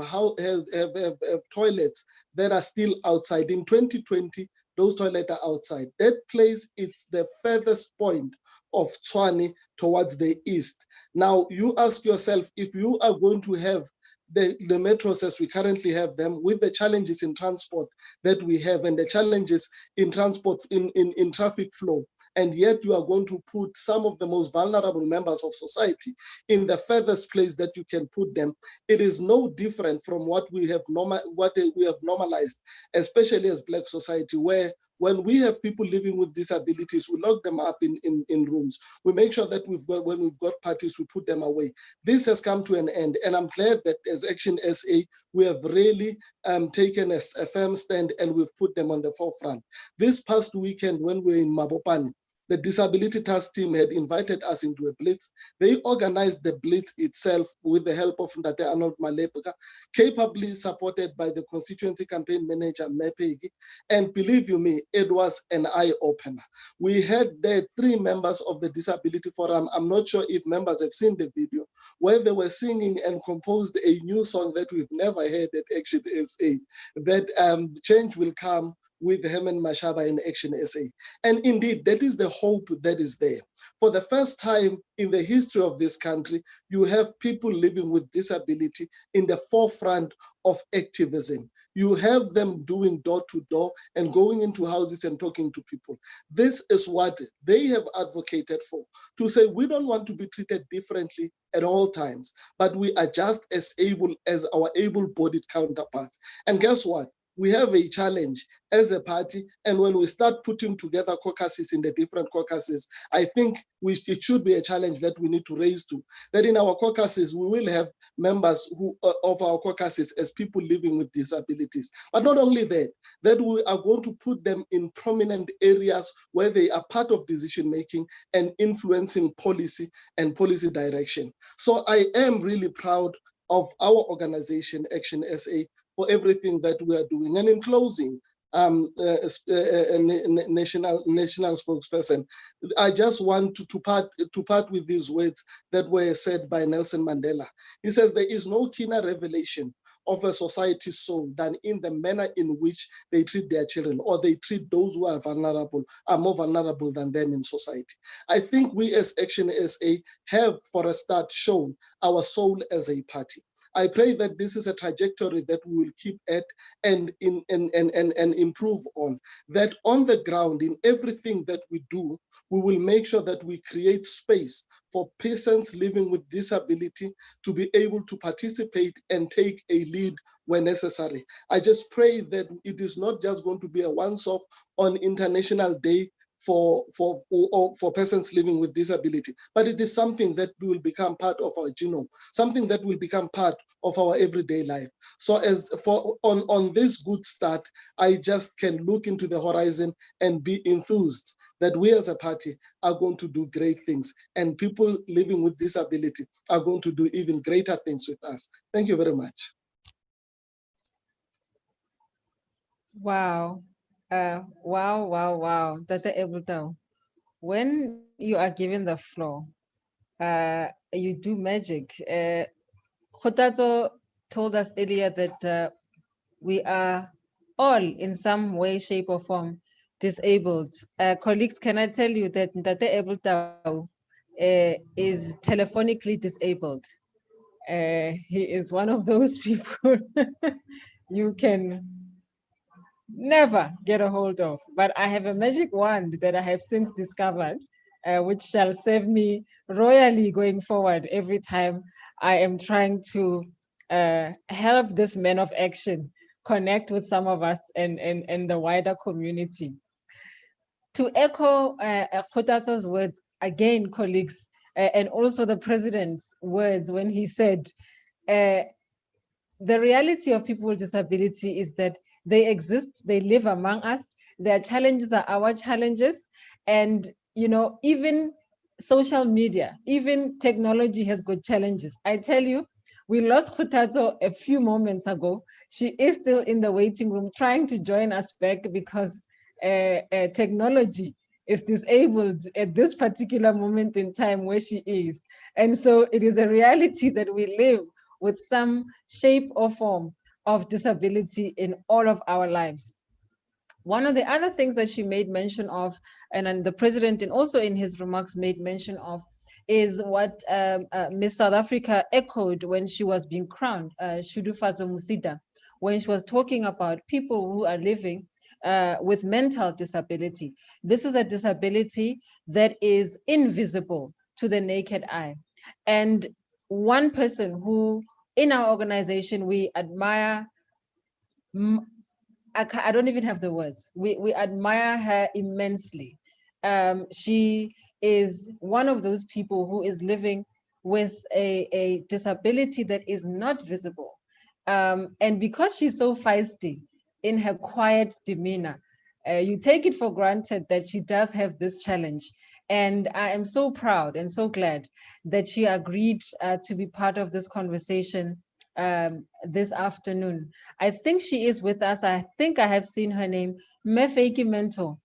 toilets that are still outside. In 2020, those toilets are outside. That place, it's the furthest point of Tshwane towards the east. Now, you ask yourself, if you are going to have the metros as we currently have them, with the challenges in transport that we have and the challenges in transport, in traffic flow, and yet you are going to put some of the most vulnerable members of society in the furthest place that you can put them, it is no different from what we have normalized, especially as Black society, where when we have people living with disabilities, we lock them up in rooms. We make sure that when we've got parties, we put them away. This has come to an end, and I'm glad that as ActionSA, we have really taken a firm stand and we've put them on the forefront. This past weekend, when we were in Mabopane, the Disability Task Team had invited us into a blitz. They organized the blitz itself with the help of Ndate Arnold Malepeka, capably supported by the constituency campaign manager, Mepegi. And believe you me, it was an eye-opener. We had there 3 members of the Disability Forum. I'm not sure if members have seen the video, where they were singing and composed a new song that we've never heard at ActionSA, that change will come with Herman Mashaba in ActionSA. And indeed, that is the hope that is there. For the first time in the history of this country, you have people living with disability in the forefront of activism. You have them doing door-to-door and going into houses and talking to people. This is what they have advocated for, to say we don't want to be treated differently at all times, but we are just as able as our able-bodied counterparts. And guess what? We have a challenge as a party, and when we start putting together caucuses in the different caucuses, I think it should be a challenge that we need to raise to, that in our caucuses, we will have members of our caucuses as people living with disabilities. But not only that, that we are going to put them in prominent areas where they are part of decision-making and influencing policy and policy direction. So I am really proud of our organization, ActionSA, for everything that we are doing. And in closing, national spokesperson, I just want to part with these words that were said by Nelson Mandela. He says, there is no keener revelation of a society's soul than in the manner in which they treat their children, or they treat those who are vulnerable, are more vulnerable than them in society. I think we as ActionSA have, for a start, shown our soul as a party. I pray that this is a trajectory that we will keep at and improve on. That on the ground, in everything that we do, we will make sure that we create space for persons living with disability to be able to participate and take a lead when necessary. I just pray that it is not just going to be a once-off on International Day for persons living with disability, but it is something that will become part of our genome, something that will become part of our everyday life. So on this good start, I just can look into the horizon and be enthused that we as a party are going to do great things, and people living with disability are going to do even greater things with us. Thank you very much. Wow. Wow. Dr. Ebutao, when you are given the floor, you do magic. Khotato told us earlier that we are all in some way, shape or form disabled. Colleagues, can I tell you that Dr. Ebutao is telephonically disabled. He is one of those people you can never get a hold of. But I have a magic wand that I have since discovered, which shall serve me royally going forward every time I am trying to help this man of action connect with some of us and the wider community. To echo Khotato's words again, colleagues, and also the president's words when he said, the reality of people with disability is that they exist, they live among us, their challenges are our challenges, and even social media, even technology has got challenges. I tell you, we lost Khutato a few moments ago. She is still in the waiting room trying to join us back because technology is disabled at this particular moment in time where she is. And so it is a reality that we live with some shape or form of disability in all of our lives. One of the other things that she made mention of, and the president and also in his remarks made mention of, is what Miss South Africa echoed when she was being crowned, Shudufazo Musida, when she was talking about people who are living with mental disability. This is a disability that is invisible to the naked eye. And one person who in our organization we admire I don't even have the words. We admire her immensely. She is one of those people who is living with a disability that is not visible. And because she's so feisty in her quiet demeanor, you take it for granted that she does have this challenge. And I am so proud and so glad that she agreed to be part of this conversation this afternoon. I think she is with us. I think I have seen her name, Mefeiki Mento.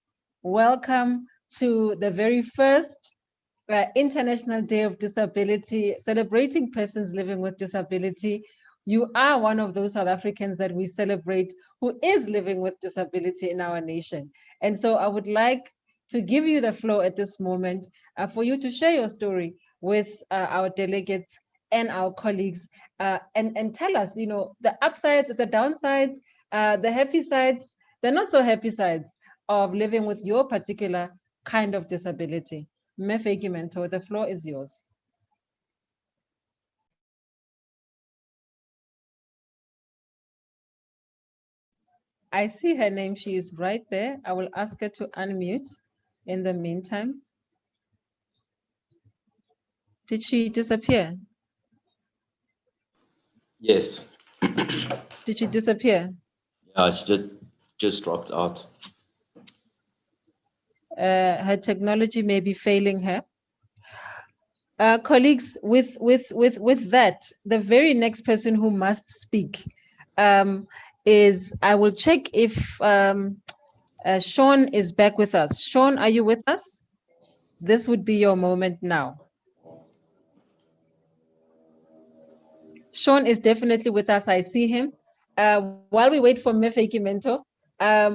Welcome to the very first International Day of Disability, celebrating persons living with disability. You are one of those South Africans that we celebrate who is living with disability in our nation. And so I would like to give you the floor at this moment for you to share your story with our delegates and our colleagues and tell us, you know, the upsides, the downsides, the happy sides, the not so happy sides of living with your particular kind of disability. Mefeiki Mento, the floor is yours. I see her name, she is right there. I will ask her to unmute in the meantime. Did she disappear? Yes. Did she disappear? Yeah, she just dropped out. Her technology may be failing her. Colleagues, with that, the very next person who must speak is, I will check if Sean is back with us. Sean, are you with us? This would be your moment now. Sean is definitely with us. I see him. While we wait for Mefeiki Mento,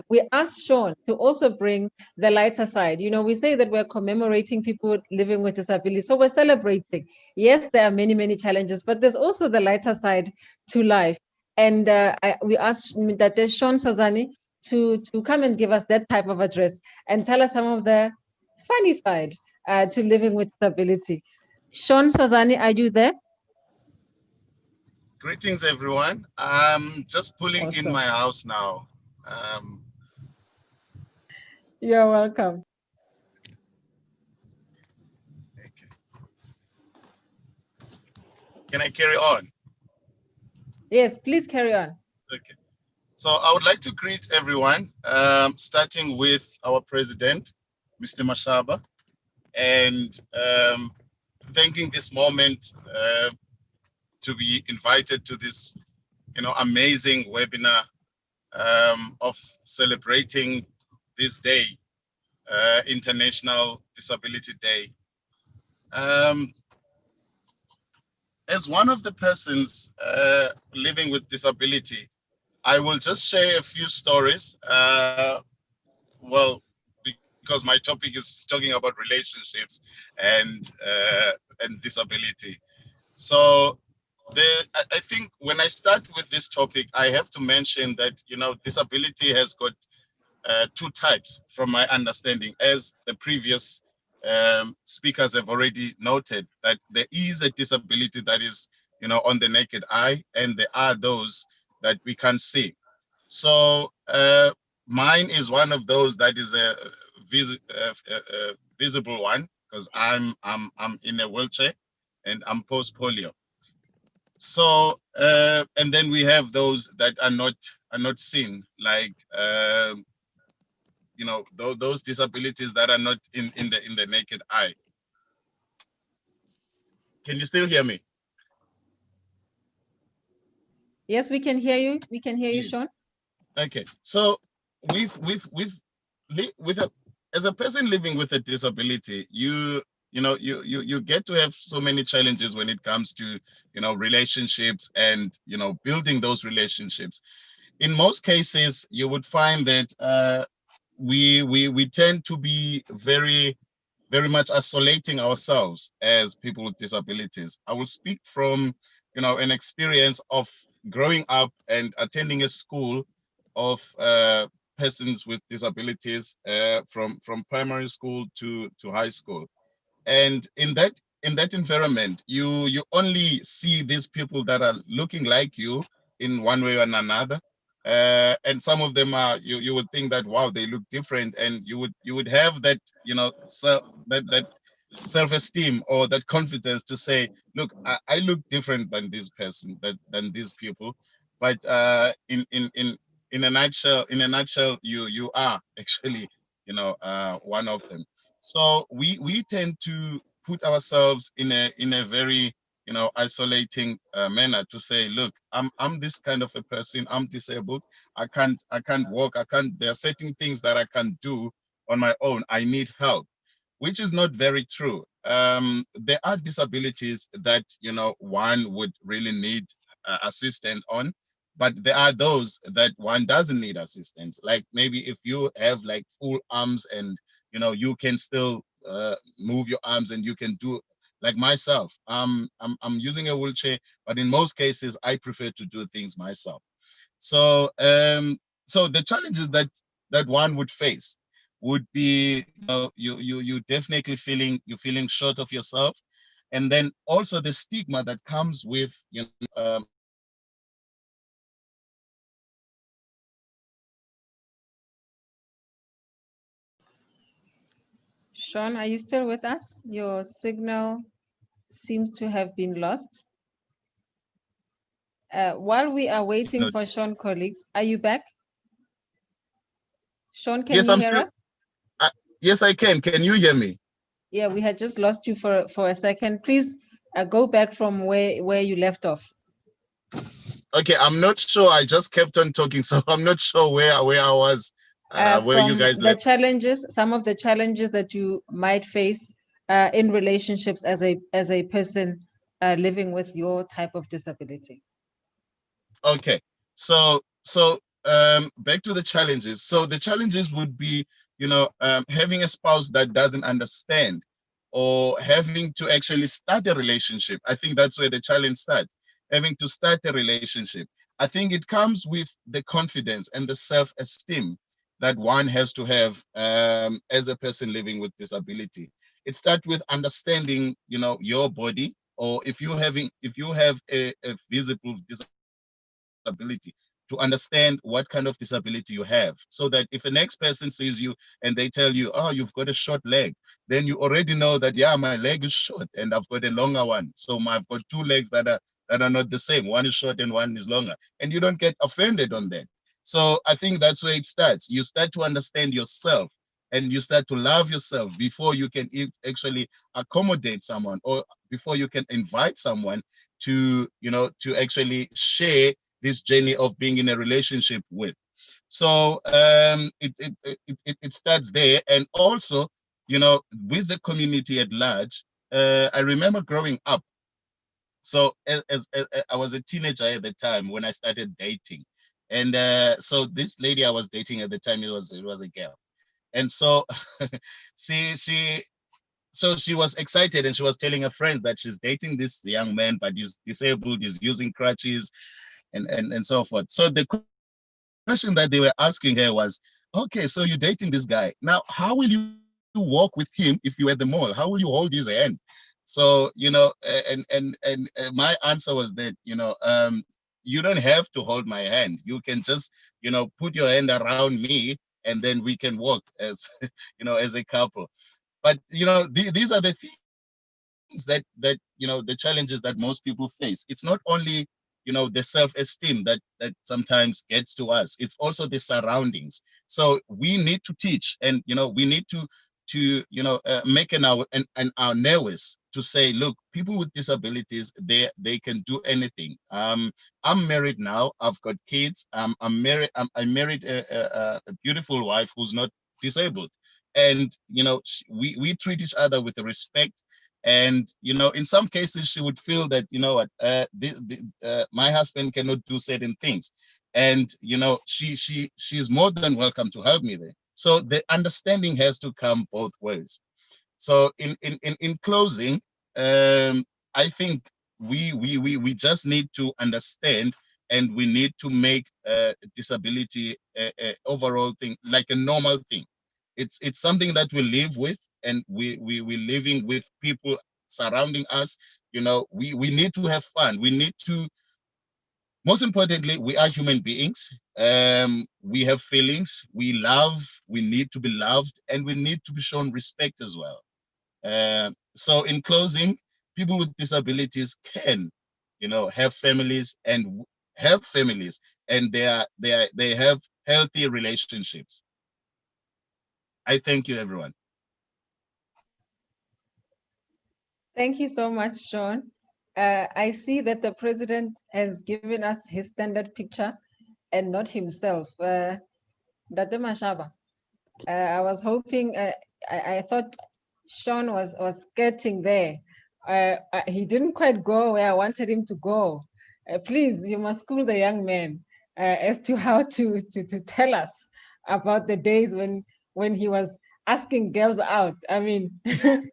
we asked Sean to also bring the lighter side. You know, we say that we're commemorating people living with disability, so we're celebrating. Yes, there are many, many challenges, but there's also the lighter side to life. And we asked that Sean Sozani to come and give us that type of address and tell us some of the funny side to living with disability. Sean Sozani, are you there? Greetings, everyone. I'm just pulling Awesome. in my house now. You're welcome. Okay. Can I carry on? Yes, please carry on. Okay. So I would like to greet everyone, starting with our president, Mr. Mashaba, and thanking this moment to be invited to this, amazing webinar of celebrating this day, International Disability Day. As one of the persons living with disability, I will just share a few stories. Well, because my topic is talking about relationships and disability. So I think when I start with this topic, I have to mention that, disability has got two types from my understanding, as the previous speakers have already noted, that there is a disability that is, on the naked eye, and there are those that we can't see. So mine is one of those that is a visible one, because I'm in a wheelchair and I'm post polio. So and then we have those that are not seen, like those disabilities that are not in the naked eye. Can you still hear me? Yes, we can hear you. We can hear you, Yes. Sean. Okay. So as a person living with a disability, you get to have so many challenges when it comes to relationships and building those relationships. In most cases, you would find that we tend to be very much isolating ourselves as people with disabilities. I will speak from an experience of growing up and attending a school of persons with disabilities from primary school to high school. And in that environment, you only see these people that are looking like you in one way or another. and some of them are, you would think that, wow, they look different, and you would have that, so that self-esteem or that confidence to say, look, I look different than this person, than these people, but in a nutshell, you are actually, one of them. So we tend to put ourselves in a very, isolating manner, to say, look, I'm this kind of a person, I'm disabled, I can't walk, there are certain things that I can't do on my own, I need help, which is not very true. There are disabilities that, one would really need assistance on, but there are those that one doesn't need assistance. Like maybe if you have like full arms and, you can still move your arms and you can do, like myself, I'm using a wheelchair, but in most cases, I prefer to do things myself. So, so the challenges that one would face would be, you definitely feeling short of yourself, and then also the stigma that comes with, Sean, are you still with us? Your signal seems to have been lost. While we are waiting for Sean, colleagues, are you back? Sean, can yes, you I'm hear still, us? yes, I can. Can you hear me? Yeah, we had just lost you for a second. Please go back from where you left off. Okay, I'm not sure. I just kept on talking, so I'm not sure where I was, where you guys the left. challenges, some of the challenges that you might face in relationships as a person living with your type of disability. Okay, so back to the challenges. So the challenges would be, having a spouse that doesn't understand, or having to actually start a relationship. I think that's where the challenge starts. Having to start a relationship. I think it comes with the confidence and the self-esteem that one has to have as a person living with disability. It starts with understanding, your body, or if you have a visible disability, to understand what kind of disability you have, so that if the next person sees you and they tell you, oh, you've got a short leg, then you already know that, yeah, my leg is short and I've got a longer one. So I've got two legs that are not the same. One is short and one is longer. And you don't get offended on that. So I think that's where it starts. You start to understand yourself, and you start to love yourself before you can actually accommodate someone, or before you can invite someone to, to actually share this journey of being in a relationship with. So it starts there. And also, with the community at large, I remember growing up. So as I was a teenager at the time when I started dating. And so this lady I was dating at the time, it was a girl. And so she was excited, and she was telling her friends that she's dating this young man, but he's disabled, he's using crutches, and so forth. So the question that they were asking her was, okay, so you're dating this guy. Now, how will you walk with him if you're at the mall? How will you hold his hand? So, and my answer was that, you don't have to hold my hand. You can just, put your hand around me, and then we can walk as, as a couple. But, these are the things that the challenges that most people face. It's not only, the self-esteem that sometimes gets to us, it's also the surroundings. So we need to teach, and we need to make an awareness to say, look, people with disabilities, they can do anything. I'm married now, I've got kids, I'm married, I married a beautiful wife who's not disabled, and we treat each other with respect. And in some cases, she would feel that, what, my husband cannot do certain things, and she's more than welcome to help me there. So the understanding has to come both ways. So in closing, I think we just need to understand, and we need to make disability a overall thing, like a normal thing. It's something that we live with, and we're living with people surrounding us. We need to have fun. We need to, most importantly, we are human beings. We have feelings, we love, we need to be loved, and we need to be shown respect as well. So in closing, people with disabilities can, have families and they have healthy relationships. I thank you, everyone. Thank you so much, Sean. I see that the president has given us his standard picture and not himself. Dr. Mashaba, I was hoping, I thought Sean was getting there. He didn't quite go where I wanted him to go. Please, you must school the young man as to how to tell us about the days when he was asking girls out. I mean,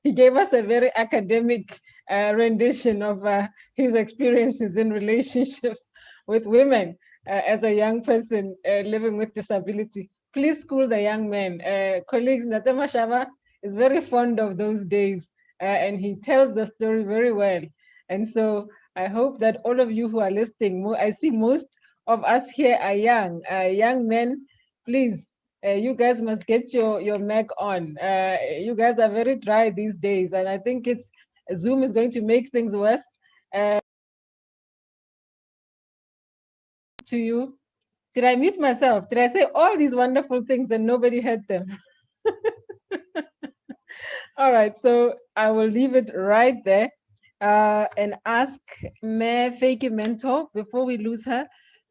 he gave us a very academic rendition of his experiences in relationships with women as a young person living with disability. Please school the young men. Colleagues, Natema Shava is very fond of those days and he tells the story very well. And so I hope that all of you who are listening, I see most of us here are young men. Please, you guys must get your mic on. You guys are very dry these days, and I think Zoom is going to make things worse. To you. Did I mute myself? Did I say all these wonderful things and nobody heard them? All right, so I will leave it right there and ask Mayor Feiki Mentor, before we lose her,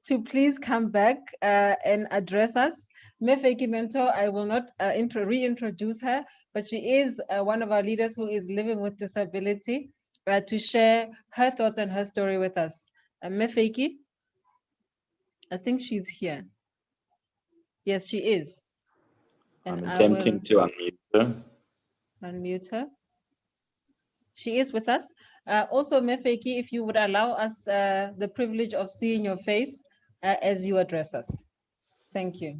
to please come back and address us. Mayor Feiki Mentor, I will not reintroduce her, but she is one of our leaders who is living with disability to share her thoughts and her story with us. Mayor Feiki, I think she's here. Yes, she is. And I'm attempting to unmute her. Unmute her. She is with us. Also, Mefeki, if you would allow us the privilege of seeing your face as you address us. Thank you.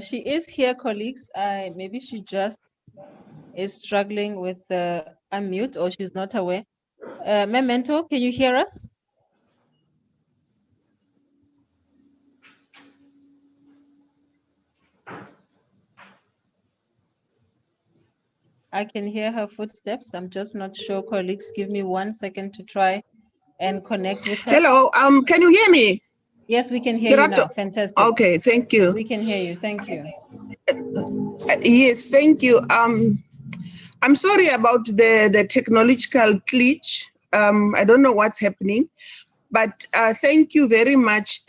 She is here, colleagues. Maybe she just is struggling with unmute, or she's not aware. Memento, can you hear us? I can hear her footsteps. I'm just not sure, colleagues. Give me 1 second to try and connect with her. Hello, can you hear me? Yes, we can hear you now. Fantastic. Okay, thank you. We can hear you. Thank you. Yes, thank you. I'm sorry about the technological glitch. I don't know what's happening, but thank you very much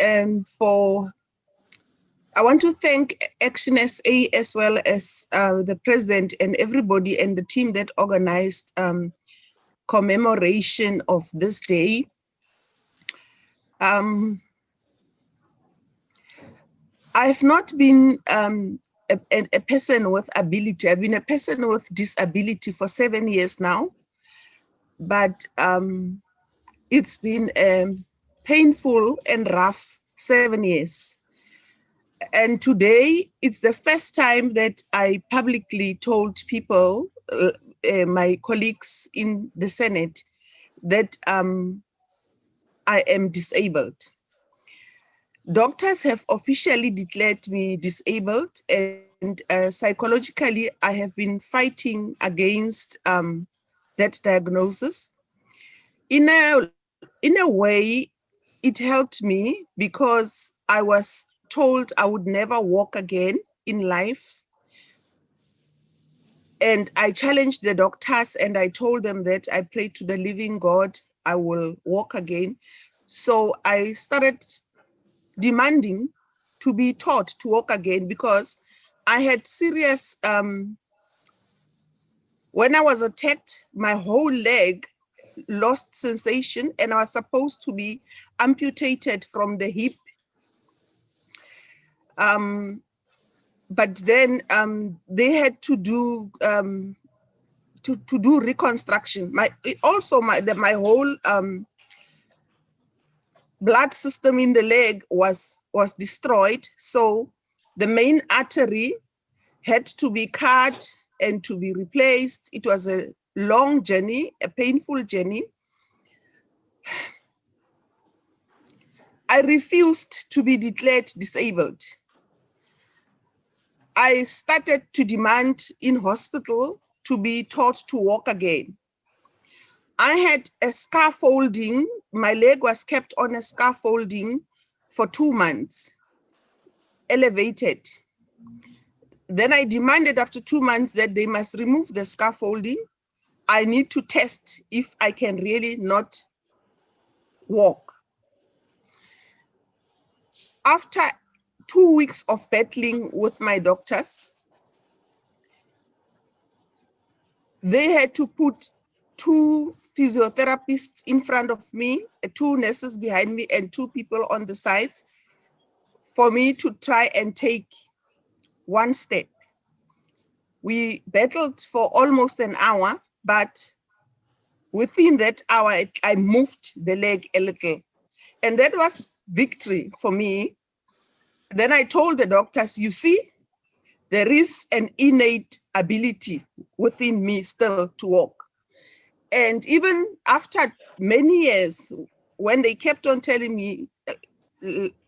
I want to thank ActionSA as well as the president and everybody and the team that organized commemoration of this day. I've not been a person with ability. I've been a person with disability for 7 years now, but it's been a painful and rough 7 years. And today, it's the first time that I publicly told people, my colleagues in the Senate, that I am disabled. Doctors have officially declared me disabled, and psychologically, I have been fighting against that diagnosis. In a way, it helped me because I was told I would never walk again in life. And I challenged the doctors and I told them that I pray to the living God, I will walk again. So I started demanding to be taught to walk again because I had serious, when I was attacked, my whole leg lost sensation and I was supposed to be amputated from the hip. But then they had to do reconstruction. My whole blood system in the leg was destroyed. So the main artery had to be cut and to be replaced. It was a long journey, a painful journey. I refused to be declared disabled. I started to demand in hospital to be taught to walk again. I had a scaffolding, my leg was kept on a scaffolding for 2 months, elevated. Then I demanded after 2 months that they must remove the scaffolding. I need to test if I can really not walk. After 2 weeks of battling with my doctors, they had to put 2 physiotherapists in front of me, 2 nurses behind me, and 2 people on the sides for me to try and take 1 step. We battled for almost an hour, but within that hour, I moved the leg a little. And that was victory for me. Then I told the doctors, you see, there is an innate ability within me still to walk. And even after many years, when they kept on telling me,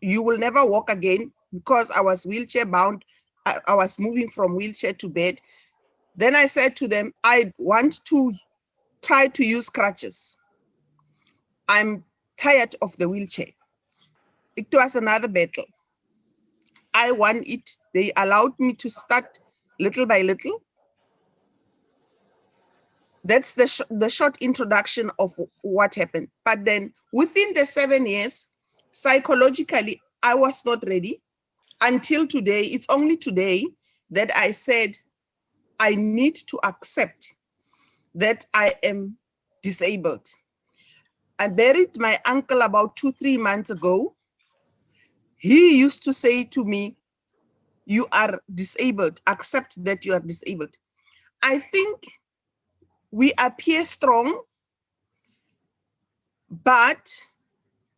you will never walk again, because I was wheelchair bound, I was moving from wheelchair to bed. Then I said to them, I want to try to use crutches. I'm tired of the wheelchair. It was another battle. I won it. They allowed me to start little by little. That's the short introduction of what happened. But then within the 7 years, psychologically, I was not ready. Until today, it's only today that I said, I need to accept that I am disabled. I buried my uncle about 2-3 months ago. He used to say to me, you are disabled, accept that you are disabled. I think we appear strong, but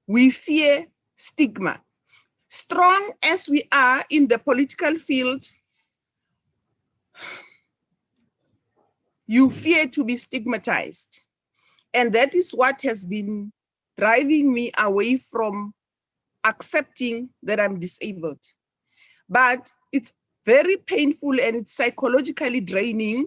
we fear stigma. Strong as we are in the political field, you fear to be stigmatized. And that is what has been driving me away from accepting that I'm disabled. But it's very painful and it's psychologically draining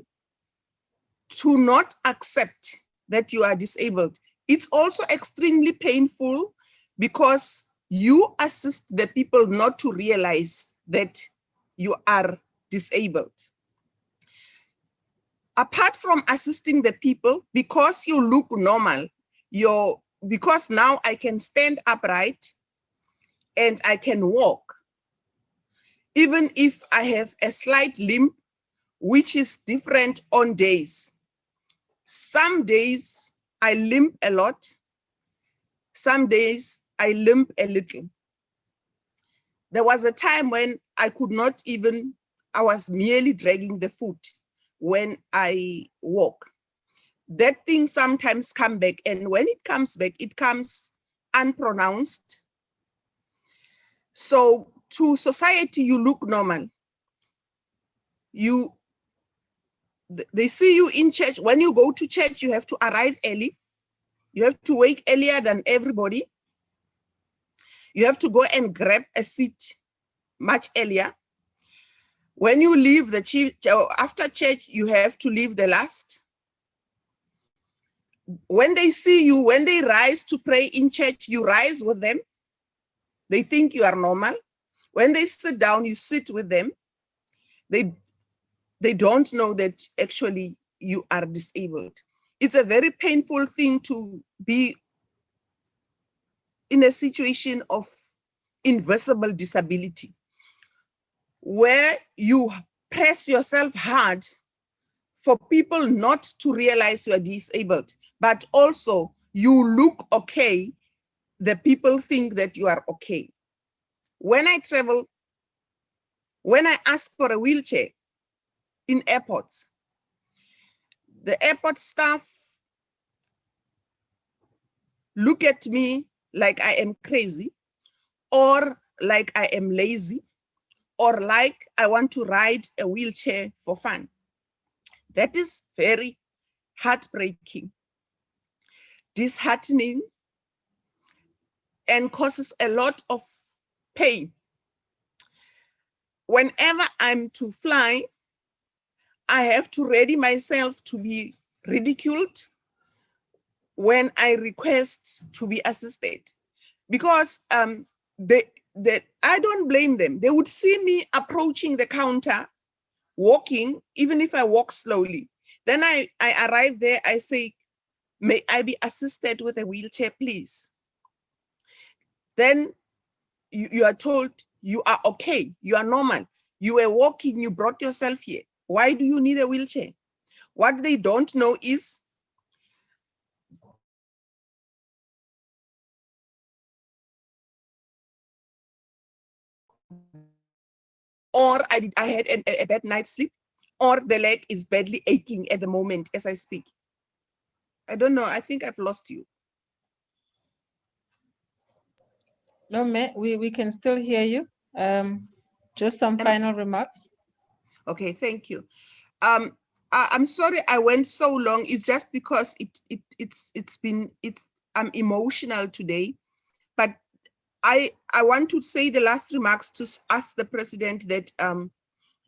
to not accept that you are disabled. It's also extremely painful because you assist the people not to realize that you are disabled. Apart from assisting the people, because you look normal, because now I can stand upright and I can walk, even if I have a slight limp, which is different on days. Some days I limp a lot. Some days I limp a little. There was a time when I could not even, I was merely dragging the foot when I walk. That thing sometimes comes back, and when it comes back, it comes unpronounced. So to society, you look normal. They see you in church. When you go to church, you have to arrive early. You have to wake earlier than everybody. You have to go and grab a seat much earlier. When you leave the church, after church, you have to leave the last. When they see you, when they rise to pray in church, you rise with them. They think you are normal. When they sit down, you sit with them. They don't know that actually you are disabled. It's a very painful thing to be in a situation of invisible disability, where you press yourself hard for people not to realize you are disabled, but also you look okay, the people think that you are okay. When I travel, when I ask for a wheelchair in airports, the airport staff look at me like I am crazy, or like I am lazy, or like I want to ride a wheelchair for fun. That is very heartbreaking, disheartening, and causes a lot of pain. Whenever I'm to fly, I have to ready myself to be ridiculed when I request to be assisted, because I don't blame them. They would see me approaching the counter, walking, even if I walk slowly. Then I arrive there, I say, may I be assisted with a wheelchair, please? Then you are told you are okay, you are normal. You were walking, you brought yourself here. Why do you need a wheelchair? What they don't know is or I had a bad night's sleep, or the leg is badly aching at the moment as I speak. I don't know, I think I've lost you. No, we can still hear you. Just some final remarks. Okay, thank you. I'm sorry I went so long. It's just because I'm emotional today, but I want to say the last remarks to ask the president that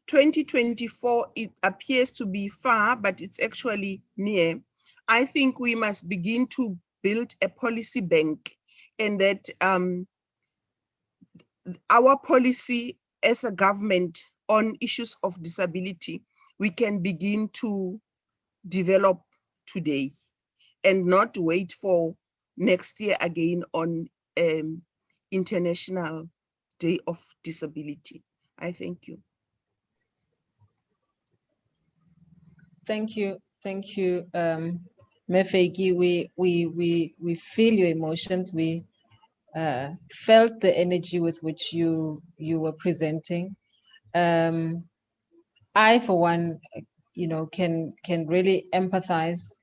2024, it appears to be far, but it's actually near. I think we must begin to build a policy bank, and that our policy as a government on issues of disability, we can begin to develop today and not wait for next year again on International Day of Disability. I thank you. Thank you, Mefeki. We feel your emotions. We felt the energy with which you were presenting. I, for one, can really empathize.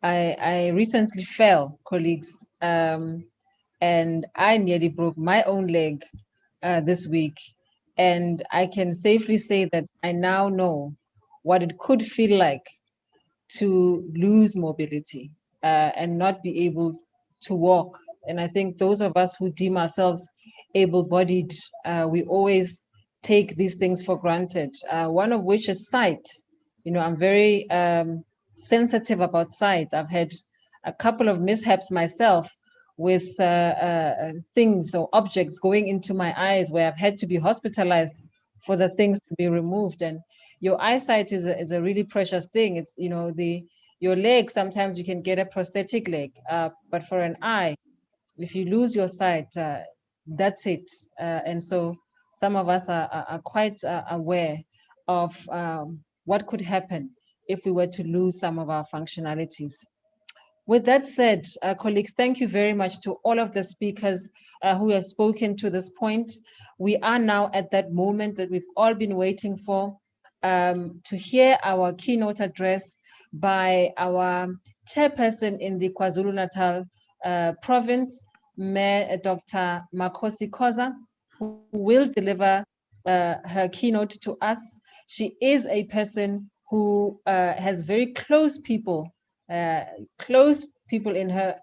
I recently fell, colleagues, and I nearly broke my own leg this week. And I can safely say that I now know what it could feel like to lose mobility and not be able to walk. And I think those of us who deem ourselves able-bodied, we always take these things for granted. One of which is sight. I'm very sensitive about sight. I've had a couple of mishaps myself with things or objects going into my eyes where I've had to be hospitalized for the things to be removed. And your eyesight is a really precious thing. It's, your leg, sometimes you can get a prosthetic leg, but for an eye, if you lose your sight, that's it. And so some of us are quite aware of what could happen if we were to lose some of our functionalities. With that said, colleagues, thank you very much to all of the speakers who have spoken to this point. We are now at that moment that we've all been waiting for, to hear our keynote address by our chairperson in the KwaZulu-Natal province, Mayor Dr. Makhosi Khoza, who will deliver her keynote to us. She is a person who has very close people in her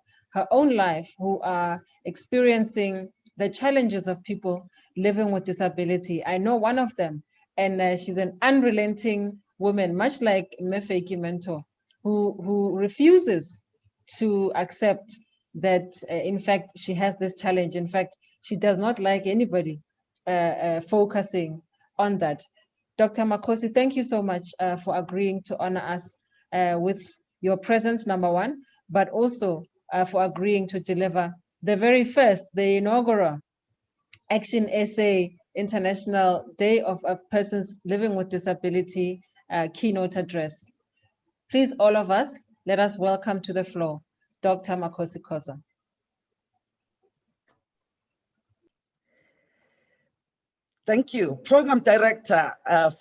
own life who are experiencing the challenges of people living with disability. I know one of them, and she's an unrelenting woman, much like Mefeki Mentor, who refuses to accept that, in fact, she has this challenge. In fact, she does not like anybody focusing on that. Dr. Makhosi, thank you so much for agreeing to honor us with your presence, number one, but also for agreeing to deliver the very first, the inaugural ActionSA International Day of Persons Living with Disability keynote address. Please, all of us, let us welcome to the floor, Dr. Makhosi Khoza. Thank you. Program Director,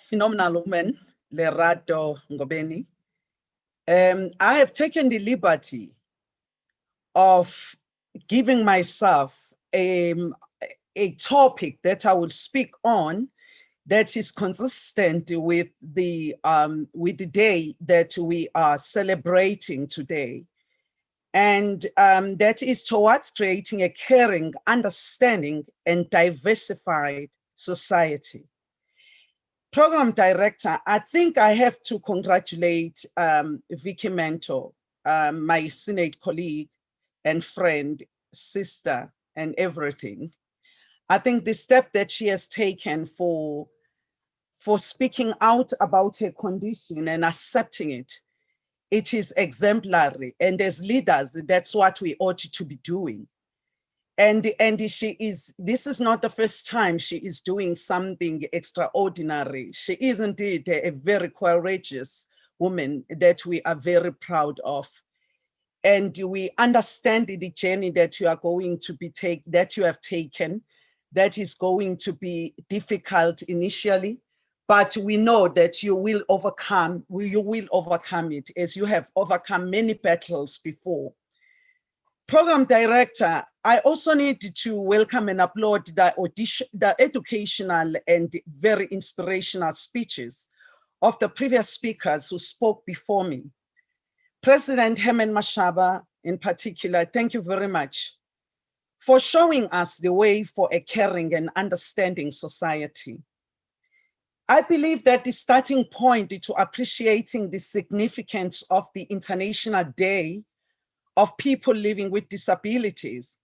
phenomenal woman, Lerato Ngobeni. I have taken the liberty of giving myself a topic that I will speak on that is consistent with the day that we are celebrating today. And that is towards creating a caring, understanding, and diversified society. Program Director, I think I have to congratulate Vicky Mento, my Senate colleague and friend, sister, and everything. I think the step that she has taken for speaking out about her condition and accepting it, it is exemplary. And as leaders, that's what we ought to be doing. And she is, this is not the first time she is doing something extraordinary. She is indeed a very courageous woman that we are very proud of. And we understand the journey that you are going to be that you have taken, that is going to be difficult initially, but we know that you will overcome it as you have overcome many battles before. Program Director, I also need to welcome and applaud the educational and very inspirational speeches of the previous speakers who spoke before me. President Herman Mashaba, in particular, thank you very much for showing us the way for a caring and understanding society. I believe that the starting point to appreciating the significance of the International Day of People Living with Disabilities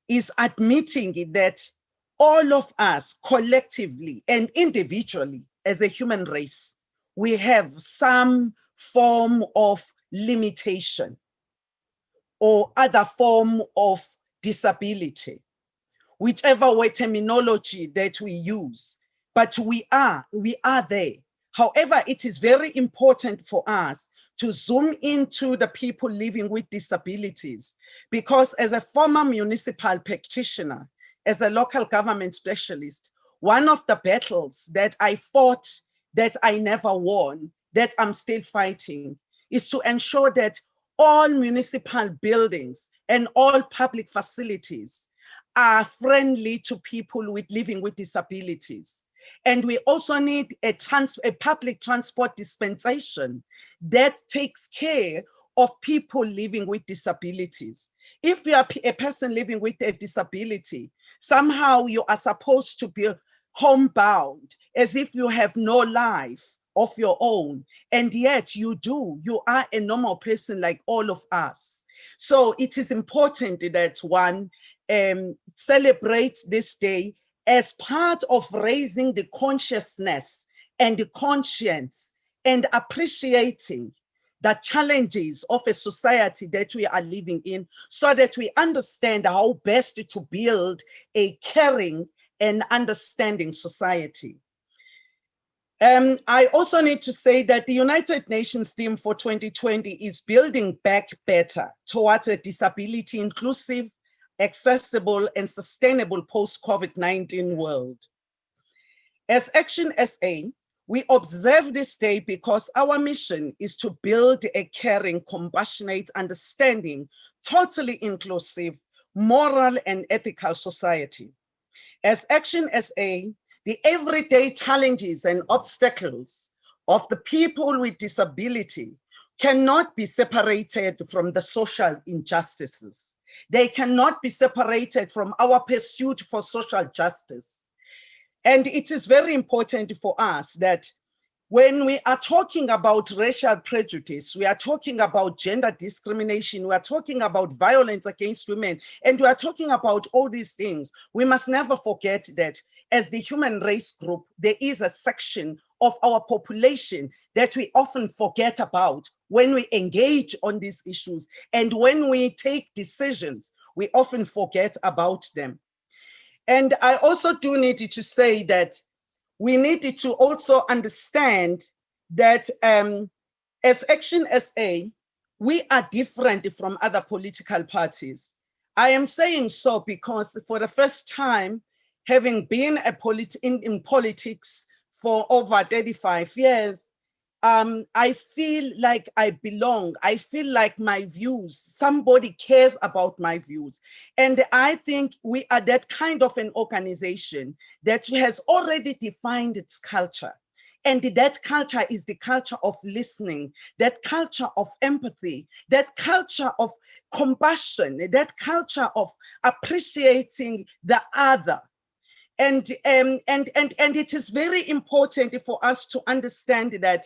is admitting that all of us collectively and individually as a human race, we have some form of limitation or other form of disability, whichever way terminology that we use, but we are there. However, it is very important for us to zoom into the people living with disabilities, because as a former municipal practitioner, as a local government specialist, one of the battles that I fought that I never won, that I'm still fighting, is to ensure that all municipal buildings and all public facilities are friendly to people living with disabilities. And we also need a public transport dispensation that takes care of people living with disabilities. If you are a person living with a disability, somehow you are supposed to be homebound, as if you have no life of your own, and yet you do. You are a normal person like all of us. So it is important that one celebrates this day as part of raising the consciousness and the conscience and appreciating the challenges of a society that we are living in, so that we understand how best to build a caring and understanding society. I also need to say that the United Nations theme for 2020 is building back better towards a disability inclusive, accessible, and sustainable post-COVID-19 world. As ActionSA, we observe this day because our mission is to build a caring, compassionate, understanding, totally inclusive, moral, and ethical society. As ActionSA, the everyday challenges and obstacles of the people with disability cannot be separated from the social injustices. They cannot be separated from our pursuit for social justice. And it is very important for us that when we are talking about racial prejudice, we are talking about gender discrimination, we are talking about violence against women, and we are talking about all these things, we must never forget that as the human race group, there is a section of our population that we often forget about when we engage on these issues. And when we take decisions, we often forget about them. And I also do need to say that we needed to also understand that as ActionSA, we are different from other political parties. I am saying so because for the first time, having been in politics for over 35 years, I feel like I belong. I feel like my views, somebody cares about my views. And I think we are that kind of an organization that has already defined its culture. And that culture is the culture of listening, that culture of empathy, that culture of compassion, that culture of appreciating the other. And it is very important for us to understand that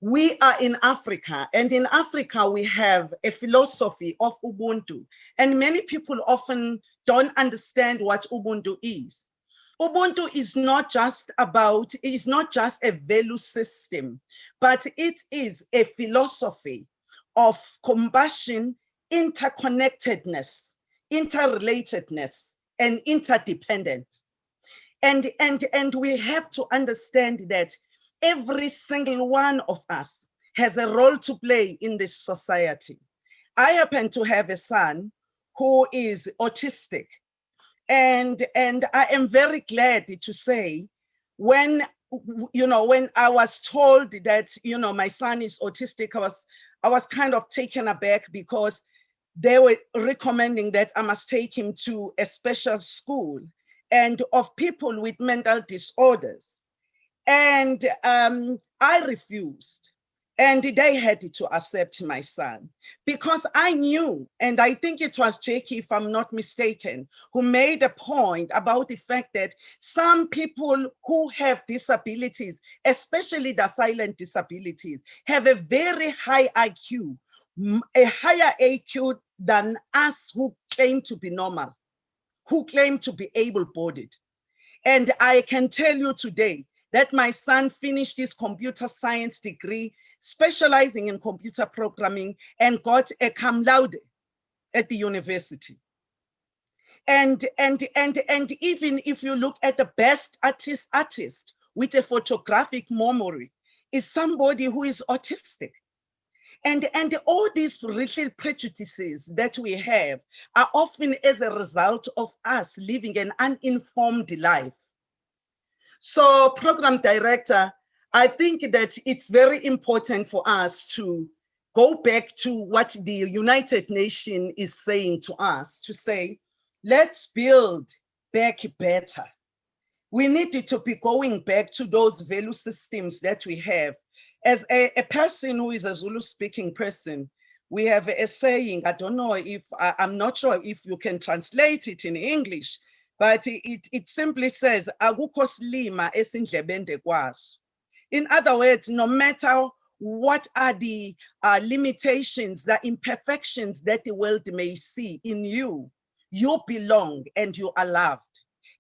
we are in Africa, and in Africa we have a philosophy of Ubuntu, and many people often don't understand what Ubuntu is. Ubuntu is not just a value system, but it is a philosophy of compassion, interconnectedness, interrelatedness, and interdependence. And we have to understand that every single one of us has a role to play in this society. I happen to have a son who is autistic. And I am very glad to say, when I was told that, my son is autistic, I was kind of taken aback, because they were recommending that I must take him to a special school and of people with mental disorders. And I refused. And they had to accept my son, because I knew, and I think it was Jackie, if I'm not mistaken, who made a point about the fact that some people who have disabilities, especially the silent disabilities, have a very high IQ, a higher IQ than us who claim to be normal, who claim to be able-bodied. And I can tell you today that my son finished his computer science degree, specializing in computer programming, and got a cum laude at the university. And even if you look at the best artist with a photographic memory, is somebody who is autistic. And all these little prejudices that we have are often as a result of us living an uninformed life. So, program director, I think that it's very important for us to go back to what the United Nations is saying to us, to say, let's build back better. We need to be going back to those value systems that we have. As a person who is a Zulu speaking person, we have a saying, I don't know if, I'm not sure if you can translate it in English, but it simply says, akukho silima esindlebende kwaso. In other words, no matter what are the limitations, the imperfections that the world may see in you, you belong and you are loved.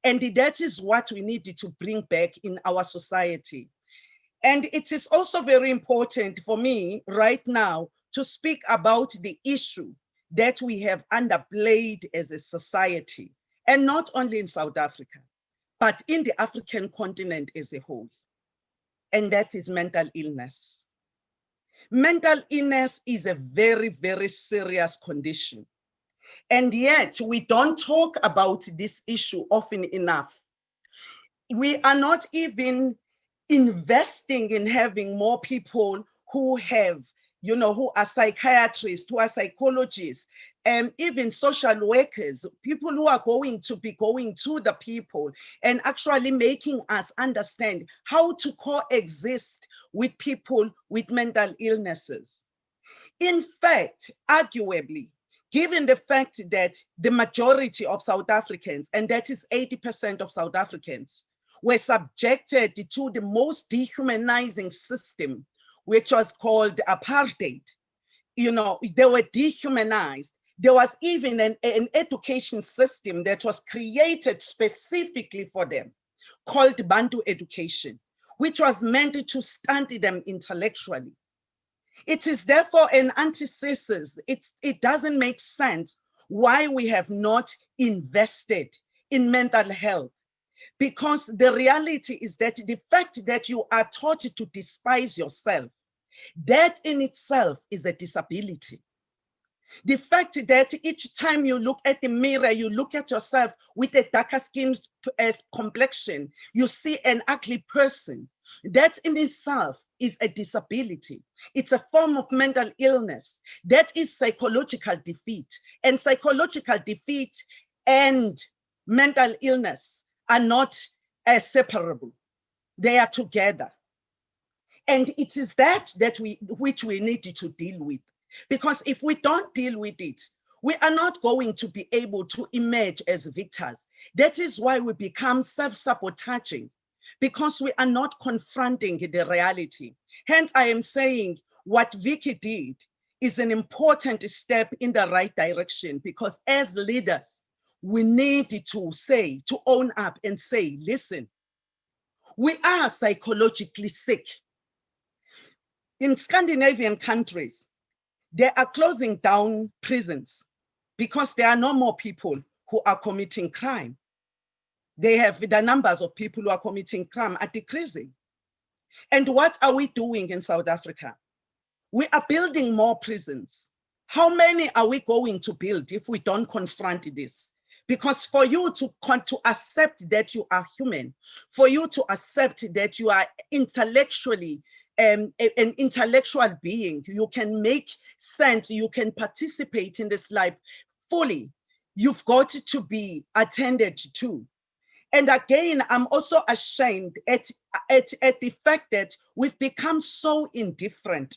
And that is what we need to bring back in our society. And it is also very important for me right now to speak about the issue that we have underplayed as a society, and not only in South Africa, but in the African continent as a whole. And that is mental illness. Mental illness is a very, very serious condition. And yet we don't talk about this issue often enough. We are not even investing in having more people who have, who are psychiatrists, who are psychologists, and even social workers, people who are going to be going to the people and actually making us understand how to coexist with people with mental illnesses. In fact, arguably, given the fact that the majority of South Africans, and that is 80% of South Africans, were subjected to the most dehumanizing system, which was called apartheid. They were dehumanized. There was even an education system that was created specifically for them, called Bantu education, which was meant to stunt them intellectually. It is therefore an antithesis. It doesn't make sense why we have not invested in mental health. Because the reality is that the fact that you are taught to despise yourself, that in itself is a disability. The fact that each time you look at the mirror, you look at yourself with a darker skin complexion, you see an ugly person. That in itself is a disability. It's a form of mental illness. That is psychological defeat. And psychological defeat and mental illness are not separable. They are together. And it is that which we need to deal with. Because if we don't deal with it, we are not going to be able to emerge as victors. That is why we become self-sabotaging, because we are not confronting the reality. Hence, I am saying what Vicky did is an important step in the right direction, because as leaders, we need to own up and say, listen, we are psychologically sick. In Scandinavian countries, they are closing down prisons because there are no more people who are committing crime. The numbers of people who are committing crime are decreasing. And what are we doing in South Africa? We are building more prisons. How many are we going to build if we don't confront this? Because for you to accept that you are human, for you to accept that you are intellectually an intellectual being, you can make sense, you can participate in this life fully, you've got to be attended to. And again, I'm also ashamed at the fact that we've become so indifferent.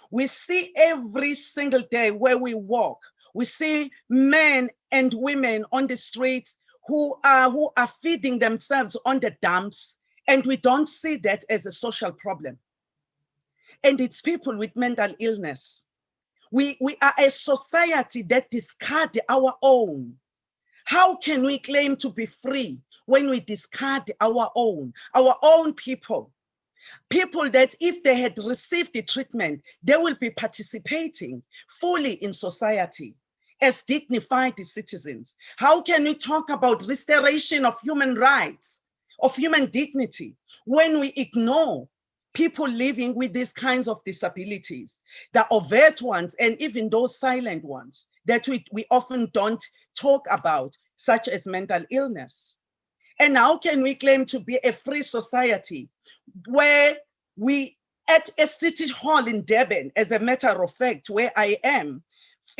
We see every single day where we walk, we see men and women on the streets who are feeding themselves on the dumps, and we don't see that as a social problem. And it's people with mental illness. We are a society that discards our own. How can we claim to be free when we discard our own people? People that if they had received the treatment, they will be participating fully in society as dignified citizens. How can we talk about restoration of human rights, of human dignity, when we ignore people living with these kinds of disabilities, the overt ones and even those silent ones that we often don't talk about, such as mental illness? And how can we claim to be a free society where we, at a city hall in Durban, as a matter of fact, where I am,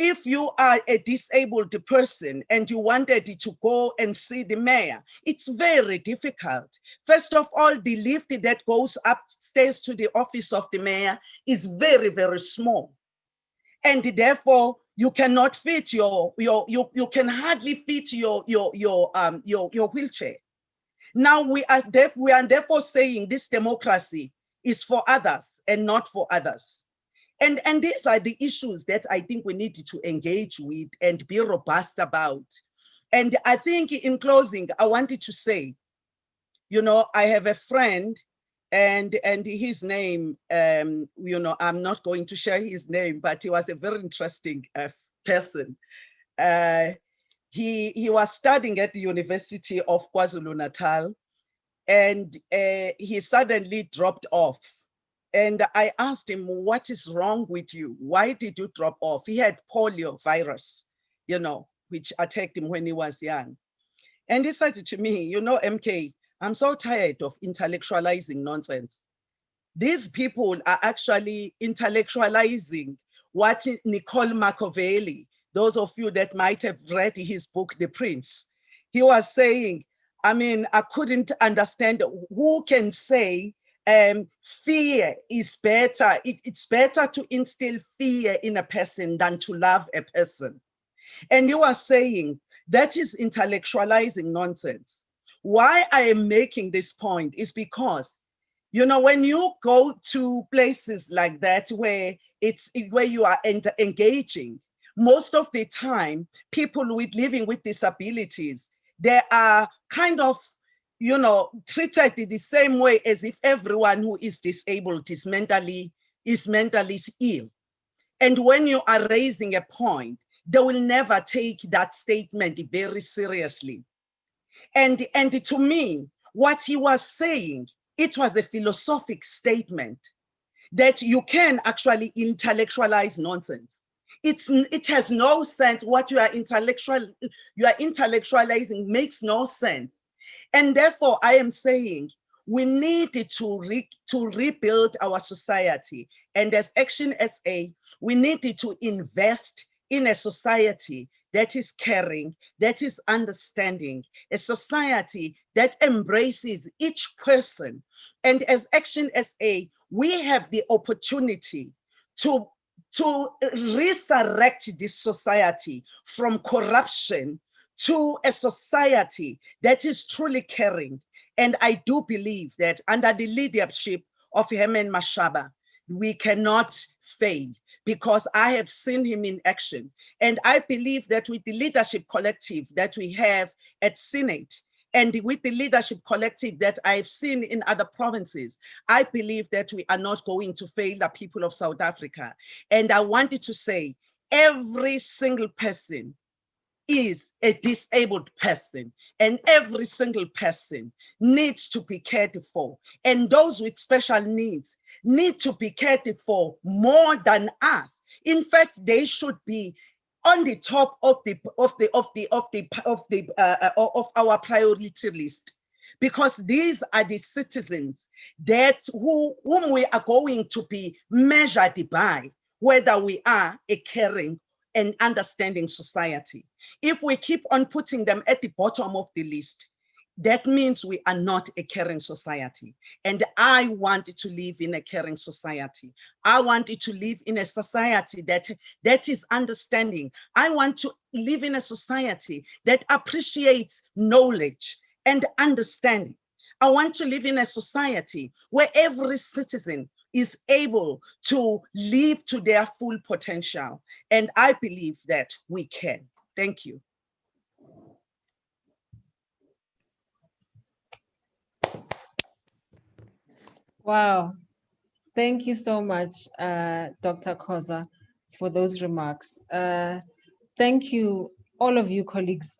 if you are a disabled person and you wanted to go and see the mayor, it's very difficult. First of all, the lift that goes upstairs to the office of the mayor is very, very small. And therefore, you cannot fit you can hardly fit your wheelchair. Now we are therefore saying this democracy is for others and not for others. And these are the issues that I think we need to engage with and be robust about. And I think in closing, I wanted to say, you know, I have a friend and his name, you know, I'm not going to share his name, but he was a very interesting person. He was studying at the University of KwaZulu-Natal, and he suddenly dropped off. And I asked him, what is wrong with you? Why did you drop off? He had polio virus, you know, which attacked him when he was young. And he said to me, you know, MK, I'm so tired of intellectualizing nonsense. These people are actually intellectualizing what Nicole Machiavelli, those of you that might have read his book, The Prince, he was saying, I mean, I couldn't understand who can say fear is better. It's better to instill fear in a person than to love a person. And you are saying that is intellectualizing nonsense. Why I am making this point is because, you know, when you go to places like that where you are engaging, most of the time, people living with disabilities, they are kind of, you know, treated the same way as if everyone who is disabled is mentally ill. And when you are raising a point, they will never take that statement very seriously. And to me, what he was saying, it was a philosophic statement that you can actually intellectualize nonsense. it has no sense. What you are intellectualizing makes no sense. And therefore, I am saying we need to rebuild our society. And as ActionSA, we need to invest in a society that is caring, that is understanding, a society that embraces each person. And as ActionSA, we have the opportunity to resurrect this society from corruption to a society that is truly caring. And I do believe that under the leadership of Herman Mashaba, we cannot fail, because I have seen him in action. And I believe that with the leadership collective that we have at Senate, and with the leadership collective that I've seen in other provinces, I believe that we are not going to fail the people of South Africa. And I wanted to say, every single person is a disabled person, and every single person needs to be cared for. And those with special needs need to be cared for more than us. In fact, they should be on the top of our priority list, because these are the citizens that whom we are going to be measured by, whether we are a caring and understanding society. If we keep on putting them at the bottom of the list, that means we are not a caring society. And I want to live in a caring society. I want to live in a society that is understanding. I want to live in a society that appreciates knowledge and understanding. I want to live in a society where every citizen is able to live to their full potential. And I believe that we can. Thank you. Wow. Thank you so much, Dr. Khoza, for those remarks. Thank you, all of you colleagues,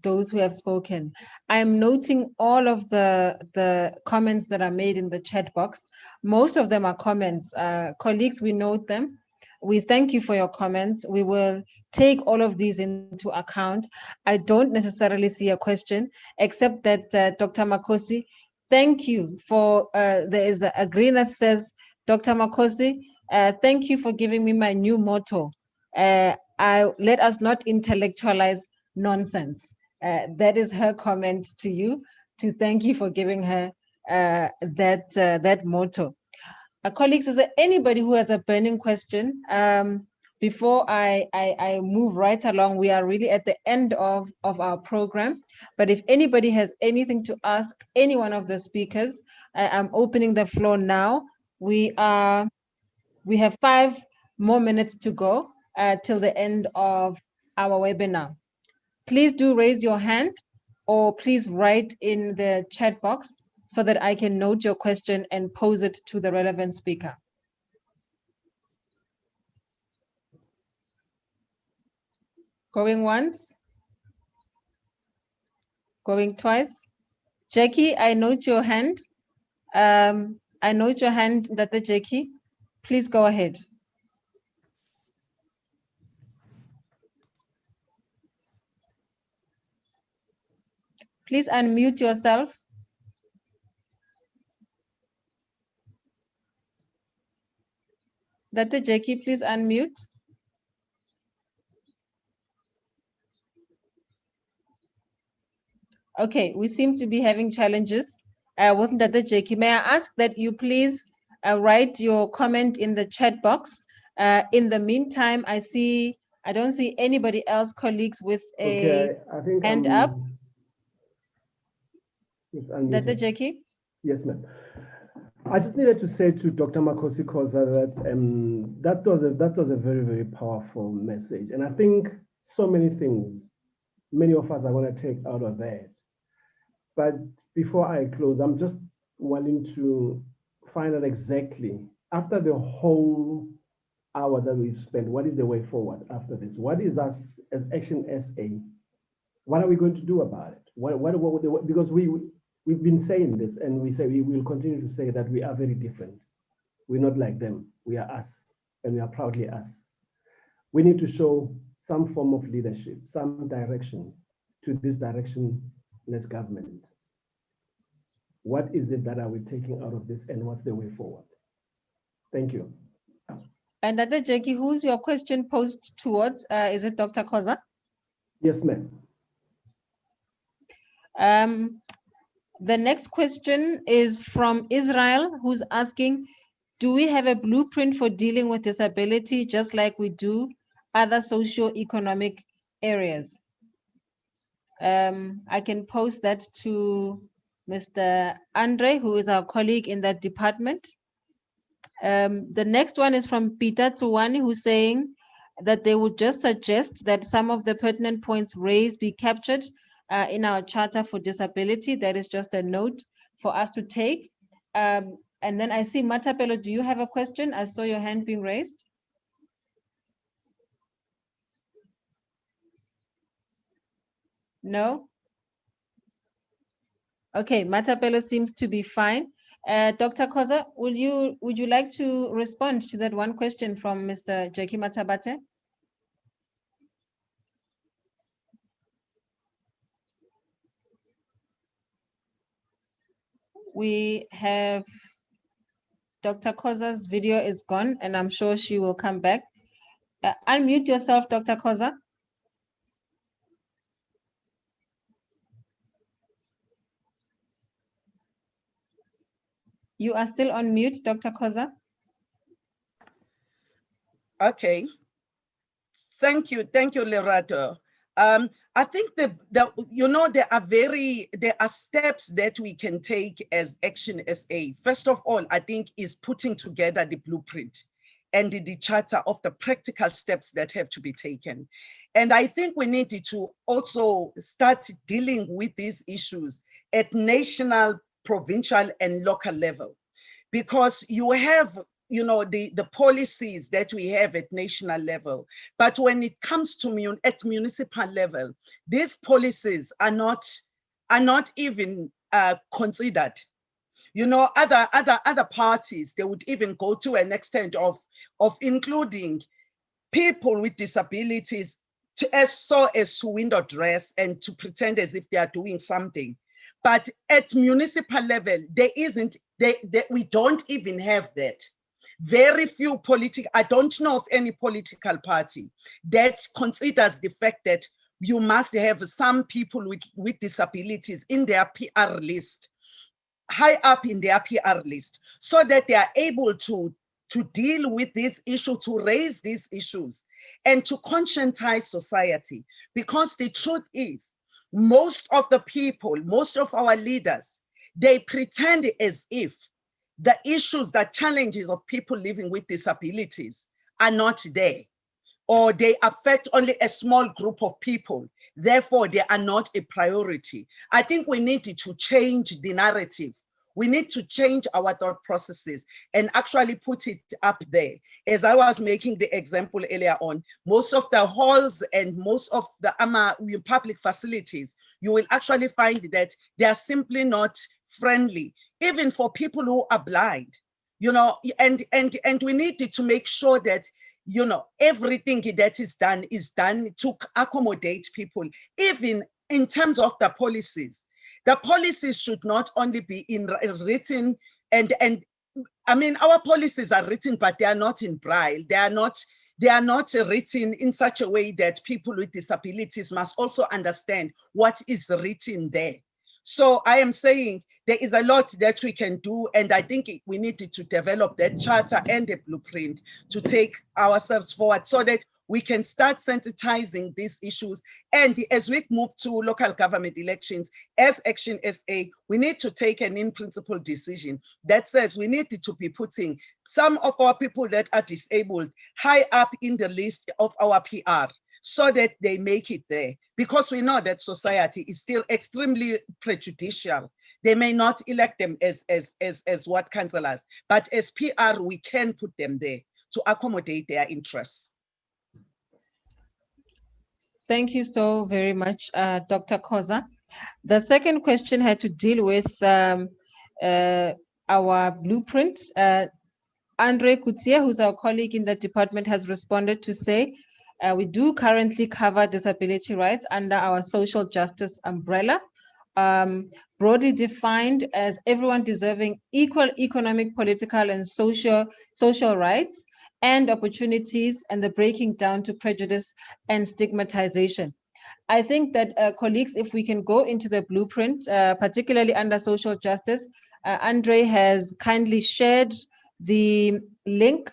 those who have spoken. I'm noting all of the comments that are made in the chat box. Most of them are comments. Colleagues, we note them. We thank you for your comments. We will take all of these into account. I don't necessarily see a question, except that Dr. Makhosi, thank you for, there is a green that says, Dr. Makhosi, thank you for giving me my new motto. Let us not intellectualize nonsense. That is her comment to you, to thank you for giving her that motto. Colleagues, is there anybody who has a burning question? Before I move right along, we are really at the end of our program. But if anybody has anything to ask any one of the speakers, I'm opening the floor now. We have 5 more minutes to go till the end of our webinar. Please do raise your hand, or please write in the chat box so that I can note your question and pose it to the relevant speaker. Going once? Going twice? Jackie, I note your hand. I note your hand, Dr. Jackie. Please go ahead. Please unmute yourself. Dr. Jackie, please unmute. Okay, we seem to be having challenges with Dr. Jackie. May I ask that you please write your comment in the chat box. In the meantime, I don't see anybody else, colleagues, with a hand up. Dr. Jackie? Yes, ma'am. I just needed to say to Dr. Makhosi Khoza that that was a very, very powerful message. And I think so many things, many of us are going to take out of that. But before I close, I'm just wanting to find out exactly, after the whole hour that we've spent, what is the way forward after this? What is us as ActionSA? What are we going to do about it? Because we've been saying this, and we will continue to say that we are very different. We're not like them. We are us, and we are proudly us. we need to show some form of leadership, some direction to this directionless government. What is it that are we taking out of this and what's the way forward? Thank you. And Dr. Jackie, who's your question posed towards? Is it Dr. Khoza? Yes, ma'am. The next question is from Israel, who's asking, do we have a blueprint for dealing with disability just like we do other socio-economic areas? I can post that to Mr. Andre, who is our colleague in that department. The next one is from Peter Tuwani, who's saying that they would just suggest that some of the pertinent points raised be captured in our Charter for Disability. That is just a note for us to take. And then I see Matapelo, do you have a question? I saw your hand being raised. No? Okay, Matapelo seems to be fine. Dr. Khoza, would you like to respond to that one question from Mr. Jackie Matabate? We have Dr. Khoza's video is gone, and I'm sure she will come back. Unmute yourself, Dr. Khoza. You are still on mute, Dr. Khoza. Okay. Thank you, Lerato. I think there are steps that we can take as ActionSA. First of all, I think is putting together the blueprint and the charter of the practical steps that have to be taken. And I think we needed to also start dealing with these issues at national, provincial, and local level, because you have the policies that we have at national level, but when it comes to at municipal level, these policies are not even considered. Other parties, they would even go to an extent of including people with disabilities as window dress and to pretend as if they are doing something. But at municipal level, we don't even have that. Very few I don't know of any political party that considers the fact that you must have some people with disabilities in their PR list, high up in their PR list, so that they are able to deal with this issue, to raise these issues, and to conscientize society. Because the truth is, most of the people, most of our leaders, they pretend as if the issues, the challenges of people living with disabilities are not there, or they affect only a small group of people. Therefore, they are not a priority. I think we need to change the narrative. We need to change our thought processes and actually put it up there. As I was making the example earlier on, most of the halls and most of the public facilities, you will actually find that they are simply not friendly, even for people who are blind, and we needed to make sure that, everything that is done to accommodate people, even in terms of the policies. The policies should not only be written, and I mean, our policies are written, but they are not in Braille. They are not written in such a way that people with disabilities must also understand what is written there. So I am saying there is a lot that we can do, and I think we needed to develop that charter and a blueprint to take ourselves forward so that we can start sensitizing these issues. And as we move to local government elections, as ActionSA, we need to take an in-principle decision that says we need to be putting some of our people that are disabled high up in the list of our PR, so that they make it there, because we know that society is still extremely prejudicial. They may not elect them as ward councillors, but as PR, we can put them there to accommodate their interests. Thank you so very much, Dr. Khoza. The second question had to deal with our blueprint. Andre Kutia, who's our colleague in that department, has responded to say We do currently cover disability rights under our social justice umbrella, broadly defined as everyone deserving equal economic, political, and social rights and opportunities, and the breaking down to prejudice and stigmatization. I think that colleagues, if we can go into the blueprint, particularly under social justice, Andre has kindly shared the link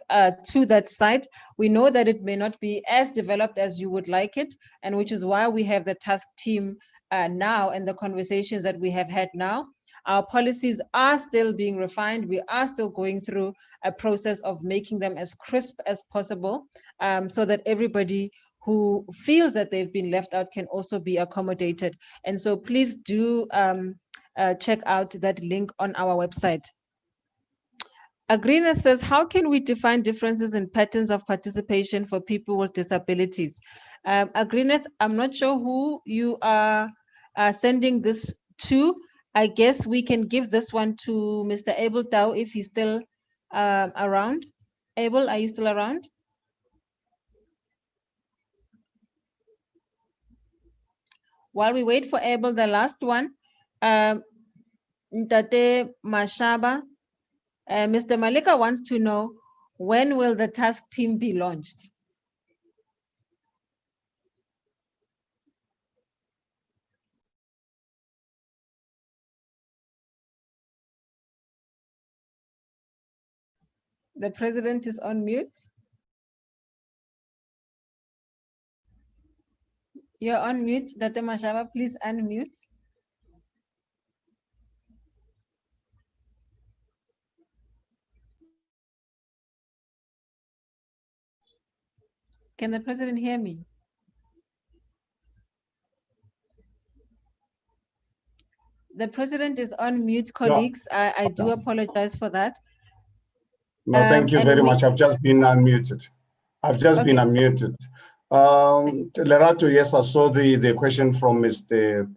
to that site. We know that it may not be as developed as you would like it, and which is why we have the task team now and the conversations that we have had now. Our policies are still being refined. We are still going through a process of making them as crisp as possible, so that everybody who feels that they've been left out can also be accommodated. And so please do check out that link on our website. Agrina says, how can we define differences in patterns of participation for people with disabilities? Agrina, I'm not sure who you are sending this to. I guess we can give this one to Mr. Abel Tau if he's still around. Abel, are you still around? While we wait for Abel, the last one, Ntate Mashaba, Mr. Malika wants to know, when will the task team be launched? The president is on mute. You're on mute, Dr. Mashaba, please unmute. Can the president hear me? The president is on mute, colleagues. Yeah. I do apologize for that. No, thank you very much. I've just been unmuted. I've just been unmuted. Lerato, yes, I saw the question from Mr.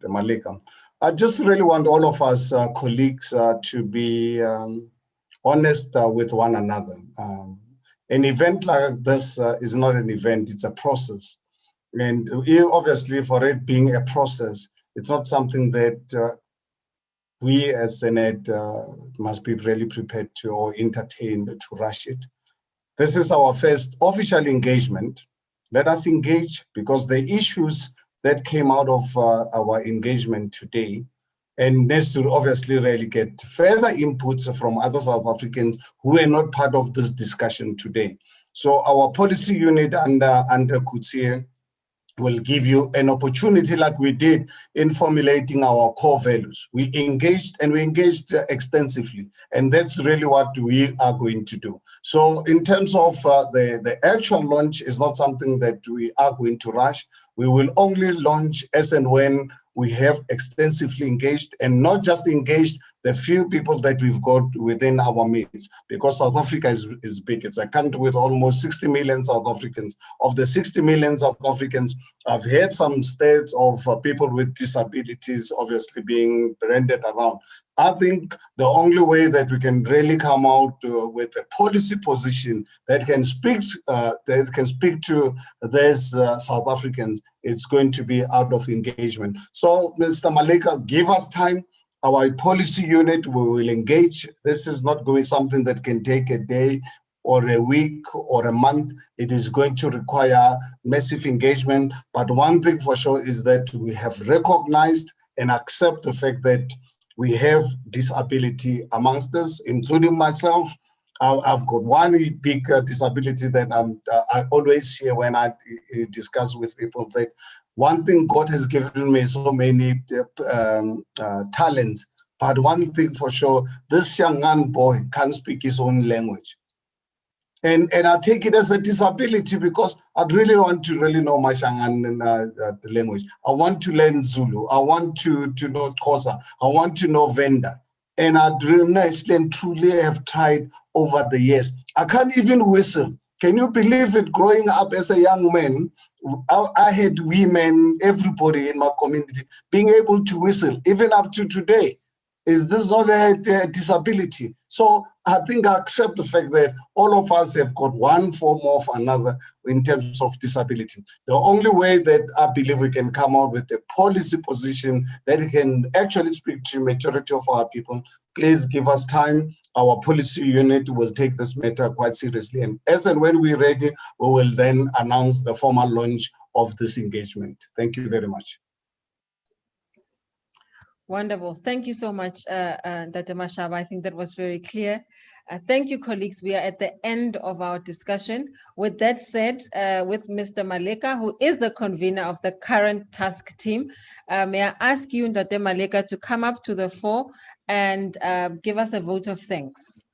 Malika. I just really want all of us colleagues to be honest with one another. An event like this is not an event, it's a process. And obviously for it being a process, it's not something that we as Senate must be really prepared to or entertain to rush it. This is our first official engagement. Let us engage, because the issues that came out of our engagement today and needs to obviously really get further inputs from other South Africans who are not part of this discussion today. So our policy unit under Kutsie will give you an opportunity, like we did in formulating our core values. We engaged extensively, and that's really what we are going to do. So in terms of the actual launch is not something that we are going to rush. We will only launch as and when we have extensively engaged, and not just engaged the few people that we've got within our midst, because South Africa is big. It's a country with almost 60 million South Africans. Of the 60 million South Africans, I've heard some stats of people with disabilities obviously being branded around. I think the only way that we can really come out with a policy position that can speak to these South Africans, it's going to be out of engagement. So, Mr. Malika, give us time. Our policy unit, we will engage. This is not going something that can take a day or a week or a month. It is going to require massive engagement. But one thing for sure is that we have recognized and accept the fact that we have disability amongst us, including myself. I've got one big disability that I always hear when I discuss with people, that one thing, God has given me so many talents, but one thing for sure, this young man boy can't speak his own language. And I take it as a disability because I'd really want to really know my Shangan the language. I want to learn Zulu. I want to know Khoza. I want to know Venda. And I'd really nicely and truly have tried over the years. I can't even whistle. Can you believe it? Growing up as a young man, I had women, everybody in my community being able to whistle, even up to today. Is this not a disability? So I think I accept the fact that all of us have got one form of another in terms of disability. The only way that I believe we can come out with a policy position that can actually speak to the majority of our people, please give us time. Our policy unit will take this matter quite seriously. And as and when we're ready, we will then announce the formal launch of this engagement. Thank you very much. Wonderful. Thank you so much, Dr. Mashaba. I think that was very clear. Thank you, colleagues. We are at the end of our discussion. With that said, with Mr. Maleka, who is the convener of the current task team, may I ask you, Dr. Maleka, to come up to the fore and give us a vote of thanks.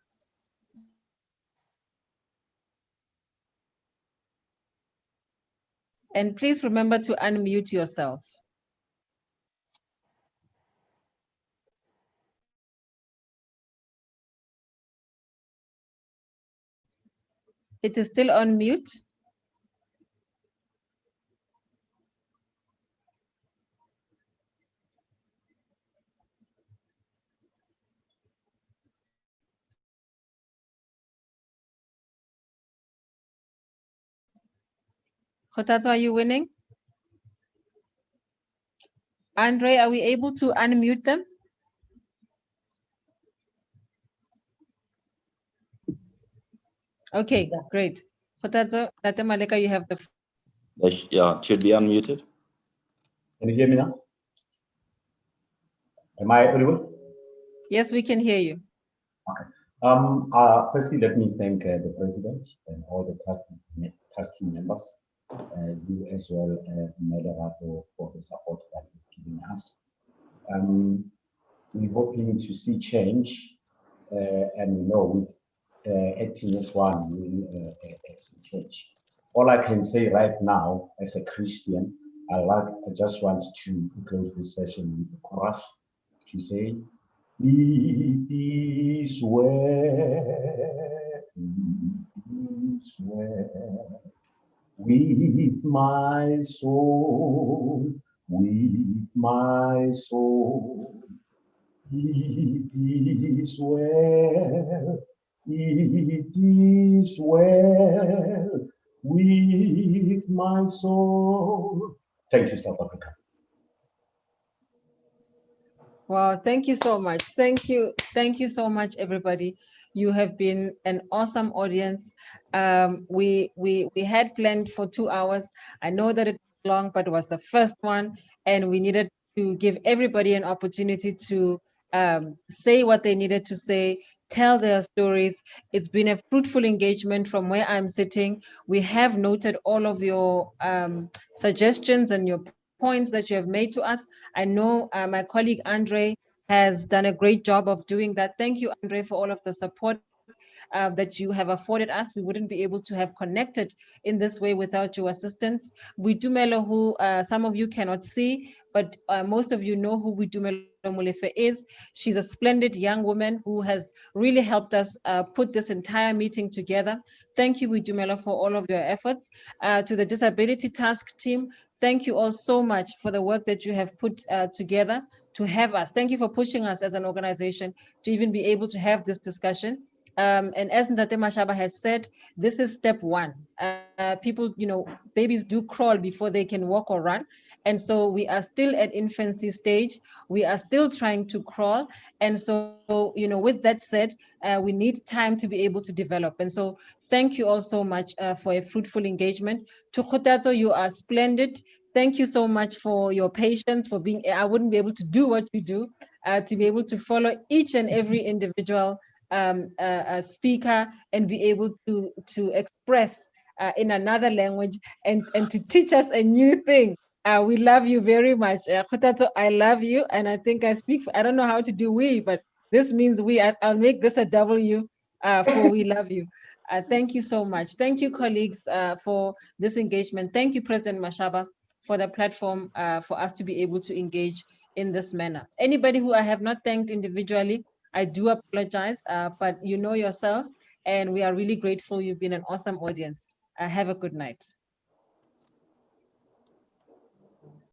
And please remember to unmute yourself. It is still on mute. Khotato, are you winning? Andre, are we able to unmute them? Okay, great. Khotato, Dr. Maleka, you have the floor. Yeah, it should be unmuted. Can you hear me now? Am I audible? Yes, we can hear you. Okay. Firstly, let me thank the president and all the task team members, you as well, Moderator, for the support that you've given us. We're hoping to see change, and we know with acting as one, we will see change. All I can say right now, as a Christian, I just want to close this session with the chorus to say, "It is well, it is well with my soul, with my soul. It is well, it is well with my soul." Thank you, South Africa. Wow, thank you so much. Thank you. Thank you so much, everybody. You have been an awesome audience. We had planned for 2 hours. I know that it was long, but it was the first one, and we needed to give everybody an opportunity to say what they needed to say, tell their stories. It's been a fruitful engagement from where I'm sitting. We have noted all of your suggestions and your points that you have made to us. I know my colleague Andre has done a great job of doing that. Thank you, Andre, for all of the support that you have afforded us. We wouldn't be able to have connected in this way without your assistance. Widumelo, who some of you cannot see, but most of you know who Widumelo Molefe is. She's a splendid young woman who has really helped us put this entire meeting together. Thank you, Widumelo, for all of your efforts. To the Disability Task Team, thank you all so much for the work that you have put together to have us. Thank you for pushing us as an organization to even be able to have this discussion. And as Ndate Mashaba has said, this is step one. People, babies do crawl before they can walk or run. And so we are still at infancy stage. We are still trying to crawl. And so, with that said, we need time to be able to develop. And so thank you all so much for a fruitful engagement. To Khotato, you are splendid. Thank you so much for your patience, for being, I wouldn't be able to do what you do, to be able to follow each and every individual speaker and be able to express in another language and to teach us a new thing. We love you very much. Khotato, I love you. And I think I speak, I don't know how to do we, but this means we. I'll make this a W for we love you. Thank you so much. Thank you, colleagues, for this engagement. Thank you, President Mashaba, for the platform for us to be able to engage in this manner. Anybody who I have not thanked individually, I do apologize, but you know yourselves, and we are really grateful. You've been an awesome audience. Have a good night.